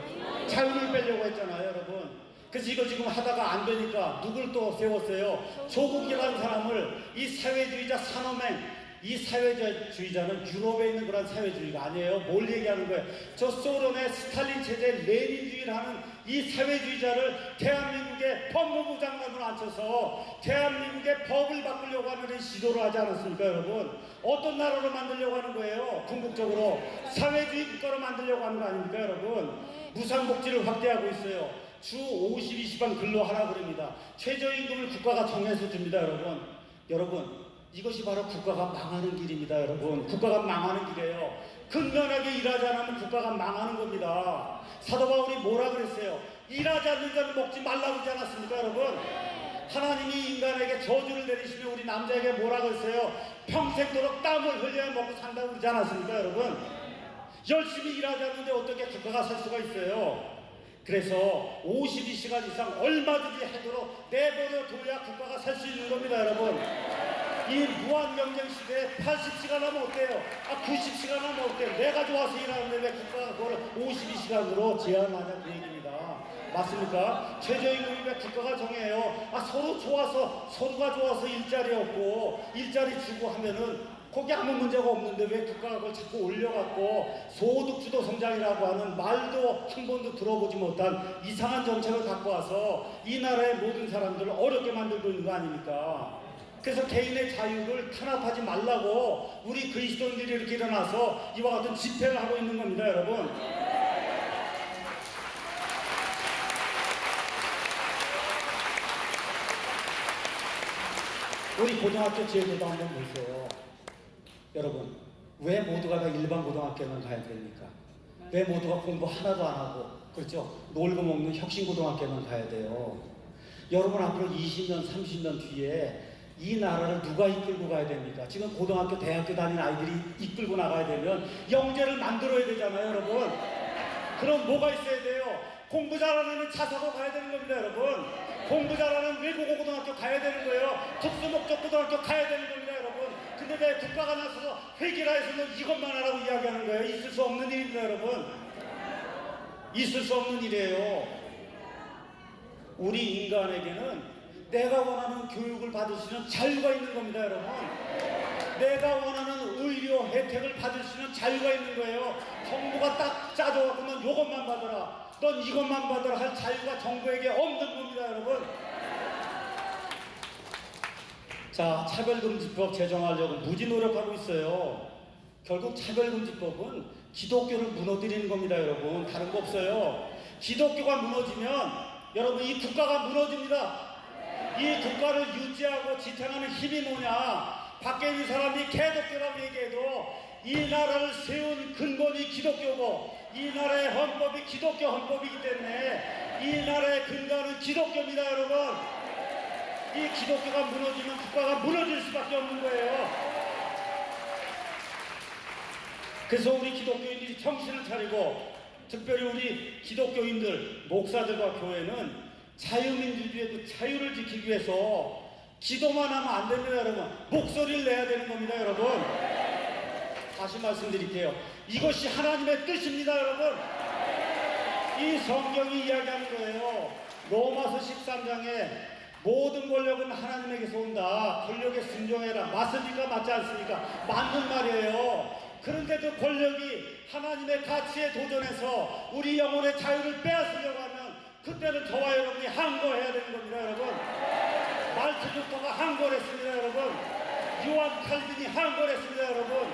자유를 빼려고 했잖아요 여러분. 그래서 이걸 지금 하다가 안 되니까 누굴 또 세웠어요? 조국이라는 사람을. 이 사회주의자 산업행, 이 사회주의자는 유럽에 있는 그런 사회주의가 아니에요. 뭘 얘기하는 거예요? 저 소련의 스탈린 체제 레닌주의를 하는 이 사회주의자를 대한민국의 법무부 장관으로 앉혀서 대한민국의 법을 바꾸려고 하는 시도를 하지 않았습니까 여러분? 어떤 나라로 만들려고 하는 거예요? 궁극적으로 사회주의 국가로 만들려고 하는 거 아닙니까 여러분? 무상복지를 확대하고 있어요. 주 52시간 근로하라 그럽니다. 최저임금을 국가가 정해서 줍니다 여러분. 여러분, 이것이 바로 국가가 망하는 길입니다 여러분. 국가가 망하는 길이에요. 근면하게 일하지 않으면 국가가 망하는 겁니다. 사도 바울이 뭐라 그랬어요? 일하지 않는 자는 먹지 말라고 그러지 않았습니까 여러분? 하나님이 인간에게 저주를 내리시면 우리 남자에게 뭐라 그랬어요? 평생도록 땀을 흘려야 먹고 산다고 그러지 않았습니까 여러분? 열심히 일하지 않는데 어떻게 국가가 살 수가 있어요? 그래서 52시간 이상 얼마든지 하도록 내버려 둬야 국가가 살 수 있는 겁니다 여러분. 이 무한경쟁 시대에 80시간 하면 어때요? 90시간 하면 어때요? 내가 좋아서 일하는데 왜 국가가 그걸 52시간으로 제한하냐 그 얘기입니다. 맞습니까? 최저임금이면 국가가 정해요. 서로 좋아서, 서로가 좋아서 일자리 없고 일자리 주고 하면은 거기 아무 문제가 없는데 왜 국가가 그걸 자꾸 올려갖고 소득주도 성장이라고 하는 말도 한 번도 들어보지 못한 이상한 정책을 갖고 와서 이 나라의 모든 사람들을 어렵게 만들고 있는 거 아닙니까? 그래서 개인의 자유를 탄압하지 말라고 우리 그리스도인들이 이렇게 일어나서 이와 같은 집회를 하고 있는 겁니다, 여러분. 우리 고등학교 제도도 한번 보세요. 여러분, 왜 모두가 다 일반 고등학교만 가야 됩니까? 왜 모두가 공부 하나도 안 하고, 그렇죠? 놀고 먹는 혁신고등학교만 가야 돼요? 여러분, 앞으로 20년, 30년 뒤에 이 나라를 누가 이끌고 가야 됩니까? 지금 고등학교, 대학교 다니는 아이들이 이끌고 나가야 되면 영재를 만들어야 되잖아요, 여러분. 그럼 뭐가 있어야 돼요? 공부 잘하는 애는 차 사고 가야 되는 겁니다, 여러분. 공부 잘하는 외국어 고등학교 가야 되는 거예요. 특수목적 고등학교 가야 되는 겁니다, 여러분. 근데 왜 국가가 나서서 회계라 해서 너 이것만 하라고 이야기하는 거예요? 있을 수 없는 일입니다, 여러분. 있을 수 없는 일이에요. 우리 인간에게는 내가 원하는 교육을 받을 수 있는 자유가 있는 겁니다, 여러분. 내가 원하는 의료 혜택을 받을 수 있는 자유가 있는 거예요. 정부가 딱 짜줘갖고 넌 이것만 받아라, 넌 이것만 받아라 할 자유가 정부에게 없는 겁니다, 여러분. 자, 차별금지법 제정하려고 무지 노력하고 있어요. 결국 차별금지법은 기독교를 무너뜨리는 겁니다, 여러분. 다른 거 없어요. 기독교가 무너지면 여러분 이 국가가 무너집니다. 이 국가를 유지하고 지탱하는 힘이 뭐냐? 밖에 있는 사람이 개독교라고 얘기해도 이 나라를 세운 근본이 기독교고 이 나라의 헌법이 기독교 헌법이기 때문에 이 나라의 근간은 기독교입니다, 여러분. 이 기독교가 무너지면 국가가 무너질 수밖에 없는 거예요. 그래서 우리 기독교인들이 정신을 차리고 특별히 우리 기독교인들, 목사들과 교회는 자유민주주의의 그 자유를 지키기 위해서 기도만 하면 안 됩니다, 여러분. 목소리를 내야 되는 겁니다, 여러분. 다시 말씀드릴게요. 이것이 하나님의 뜻입니다, 여러분. 이 성경이 이야기하는 거예요. 로마서 13장에 모든 권력은 하나님에게서 온다. 권력에 순종해라. 맞습니까? 맞지 않습니까? 맞는 말이에요. 그런데 그 권력이 하나님의 가치에 도전해서 우리 영혼의 자유를 빼앗으려고 하면 그때는 저와 여러분이 항거해야 되는 겁니다, 여러분. 말틴 루터가 항거를 했습니다, 여러분. 요한 칼빈이 항거를 했습니다, 여러분.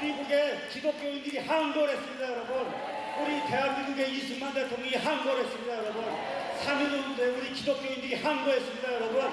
미국의 기독교인들이 항거를 했습니다, 여러분. 우리 대한민국의 이승만 대통령이 항거를 했습니다, 여러분. 3.1운동에 우리 기독교인들이 항거했습니다, 여러분.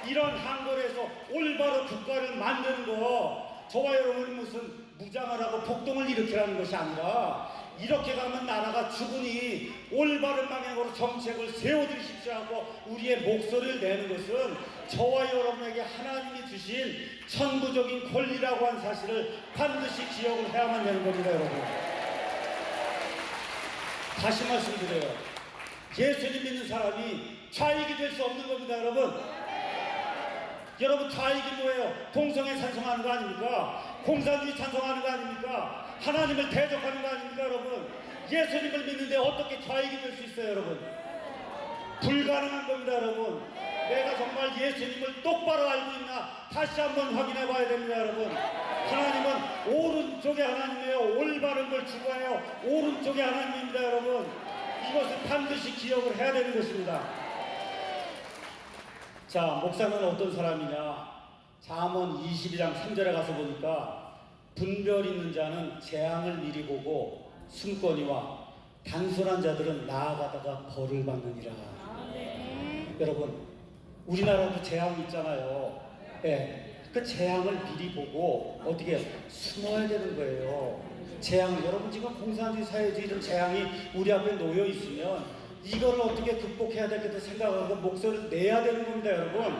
이런 항거를 해서 올바로 국가를 만드는 거, 저와 여러분이 무슨 무장을 하고 폭동을 일으키라는 것이 아니라 이렇게 가면 나라가 죽으니 올바른 방향으로 정책을 세워주십시오 하고 우리의 목소리를 내는 것은 저와 여러분에게 하나님이 주신 천부적인 권리라고 한 사실을 반드시 기억을 해야만 되는 겁니다, 여러분. 다시 말씀드려요. 예수님 믿는 사람이 좌익이 될 수 없는 겁니다, 여러분. 여러분, 좌익이 뭐예요? 동성애 찬성하는 거 아닙니까? 공산주의 찬성하는 거 아닙니까? 하나님을 대적하는 거 아닙니까, 여러분? 예수님을 믿는데 어떻게 좌익이 될 수 있어요, 여러분? 불가능한 겁니다, 여러분. 내가 정말 예수님을 똑바로 알고 있나 다시 한번 확인해 봐야 됩니다, 여러분. 하나님은 오른쪽에 하나님이에요. 올바른 걸 추구해요. 오른쪽에 하나님입니다, 여러분. 이것을 반드시 기억을 해야 되는 것입니다. 자, 목사는 어떤 사람이냐? 잠언 22장 3절에 가서 보니까 분별 있는 자는 재앙을 미리 보고 숨거니와 단순한 자들은 나아가다가 벌을 받느니라. 여러분, 우리나라도 재앙이 있잖아요. 예, 그 재앙을 미리 보고 어떻게 숨어야 되는 거예요. 재앙, 여러분 지금 공산주의 사회주의 재앙이 우리 앞에 놓여 있으면 이걸 어떻게 극복해야 되겠다 생각하고 목소리를 내야 되는 겁니다, 여러분.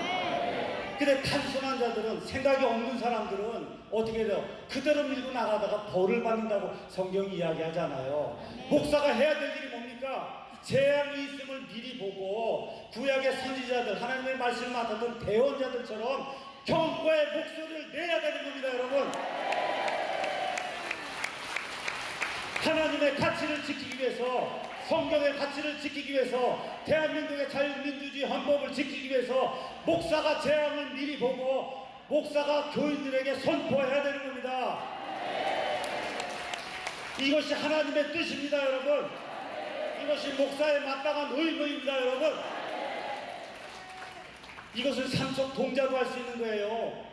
근데 단순한 자들은, 생각이 없는 사람들은 어떻게 돼요? 그대로 밀고 나가다가 벌을 받는다고 성경이 이야기하잖아요. 목사가 해야 될 일이 뭡니까? 재앙이 있음을 미리 보고 구약의 선지자들, 하나님의 말씀을 맡았던 대언자들처럼 경고의 목소리를 내야 되는 겁니다, 여러분. 하나님의 가치를 지키기 위해서 성경의 가치를 지키기 위해서, 대한민국의 자유민주주의 헌법을 지키기 위해서 목사가 재앙을 미리 보고 목사가 교인들에게 선포해야 되는 겁니다. 이것이 하나님의 뜻입니다, 여러분. 이것이 목사의 마땅한 의무입니다, 여러분. 이것을 산속 동자도 할 수 있는 거예요.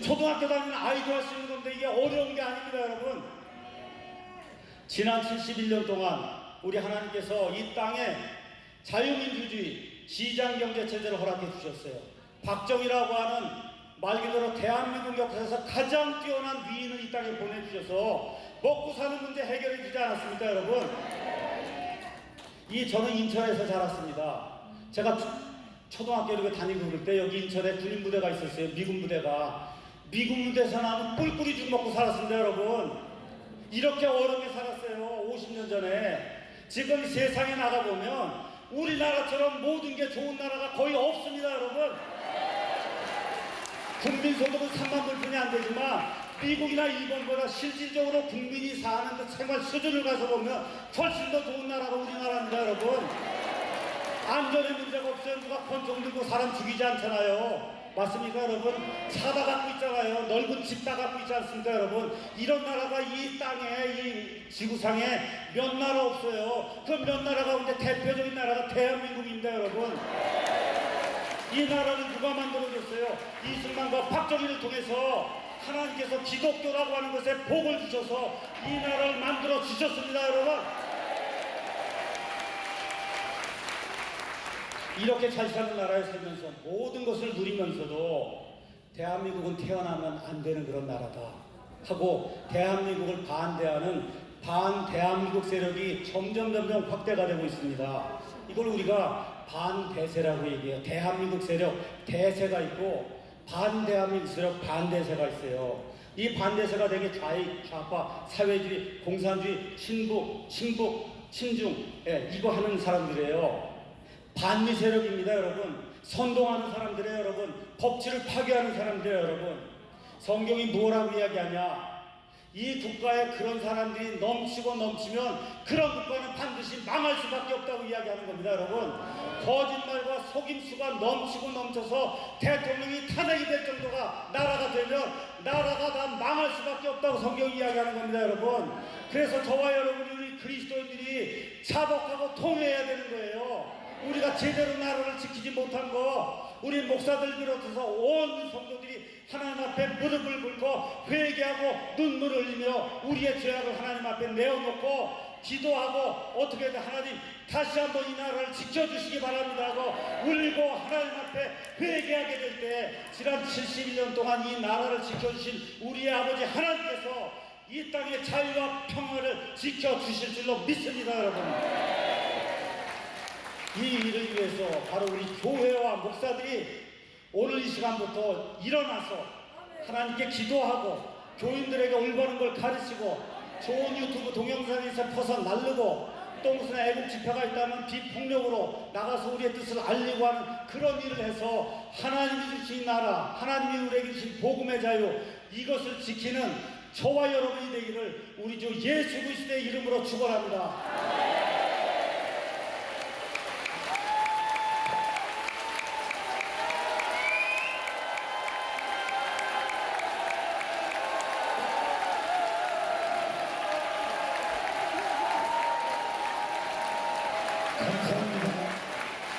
초등학교 다니는 아이도 할 수 있는 건데 이게 어려운 게 아닙니다, 여러분. 지난 71년 동안 우리 하나님께서 이 땅에 자유민주주의 시장경제체제를 허락해 주셨어요. 박정희라고 하는 말 그대로 대한민국 역사에서 가장 뛰어난 위인을 이 땅에 보내주셔서 먹고 사는 문제 해결해 주지 않았습니까, 여러분? 저는 인천에서 자랐습니다. 제가 초등학교 이렇게 다니고 그럴 때 여기 인천에 군인 부대가 있었어요. 미군 부대가. 미군 부대에서 나는 뿔뿔이 죽 먹고 살았습니다, 여러분. 이렇게 어렵게 살았어요. 50년 전에. 지금 세상에 나가보면 우리나라처럼 모든 게 좋은 나라가 거의 없습니다, 여러분. 국민 소득은 3만 불뿐이 안 되지만 미국이나 일본보다 실질적으로 국민이 사는 생활 수준을 가서 보면 훨씬 더 좋은 나라가 우리나라입니다, 여러분. 안전에 문제가 없어요. 누가 권총 들고 사람 죽이지 않잖아요. 맞습니까, 여러분? 차 다 갖고 있잖아요. 넓은 집 다 갖고 있지 않습니까, 여러분? 이런 나라가 이 땅에, 이 지구상에 몇 나라 없어요. 그 몇 나라 가운데 대표적인 나라가 대한민국입니다, 여러분. 이 나라를 누가 만들어줬어요? 이승만과 박정희를 통해서 하나님께서 기독교라고 하는 것에 복을 주셔서 이 나라를 만들어 주셨습니다, 여러분. 이렇게 잘 사는 나라에 살면서 모든 것을 누리면서도 대한민국은 태어나면 안 되는 그런 나라다 하고 대한민국을 반대하는 반대한민국 세력이 점점 확대가 되고 있습니다. 이걸 우리가 반대세라고 얘기해요. 대한민국 세력 대세가 있고 반대한민국 세력 반대세가 있어요. 이 반대세가 되게 좌파, 사회주의, 공산주의, 친북, 친중, 이거 하는 사람들이에요. 반미 세력입니다, 여러분. 선동하는 사람들이에요, 여러분. 법치를 파괴하는 사람들이에요, 여러분. 성경이 뭐라고 이야기하냐? 이 국가에 그런 사람들이 넘치고 넘치면 그런 국가는 반드시 망할 수밖에 없다고 이야기하는 겁니다, 여러분. 거짓말과 속임수가 넘치고 넘쳐서 대통령이 탄핵이 될 정도가 나라가 되면 나라가 다 망할 수밖에 없다고 성경이 이야기하는 겁니다, 여러분. 그래서 저와 여러분이 우리 그리스도인들이 자복하고 통회해야 되는 거예요. 우리가 제대로 나라를 지키지 못한 거, 우리 목사들 비롯해서 온 성도들이 하나님 앞에 무릎을 꿇고 회개하고 눈물을 흘리며 우리의 죄악을 하나님 앞에 내어놓고 기도하고 어떻게든 하나님 다시 한번 이 나라를 지켜주시기 바랍니다 하고 울고 하나님 앞에 회개하게 될 때 지난 71년 동안 이 나라를 지켜주신 우리의 아버지 하나님께서 이 땅의 자유와 평화를 지켜주실 줄로 믿습니다, 여러분. 이 일을 위해서 바로 우리 교회와 목사들이 오늘 이 시간부터 일어나서 하나님께 기도하고 교인들에게 올바른 걸 가르치고 좋은 유튜브 동영상에서 퍼서 날르고 또 무슨 애국 집회가 있다면 비폭력으로 나가서 우리의 뜻을 알리고 하는 그런 일을 해서 하나님이 주신 나라, 하나님이 우리에게 주신 복음의 자유, 이것을 지키는 저와 여러분이 되기를 우리 주 예수 그리스도의 이름으로 축원합니다.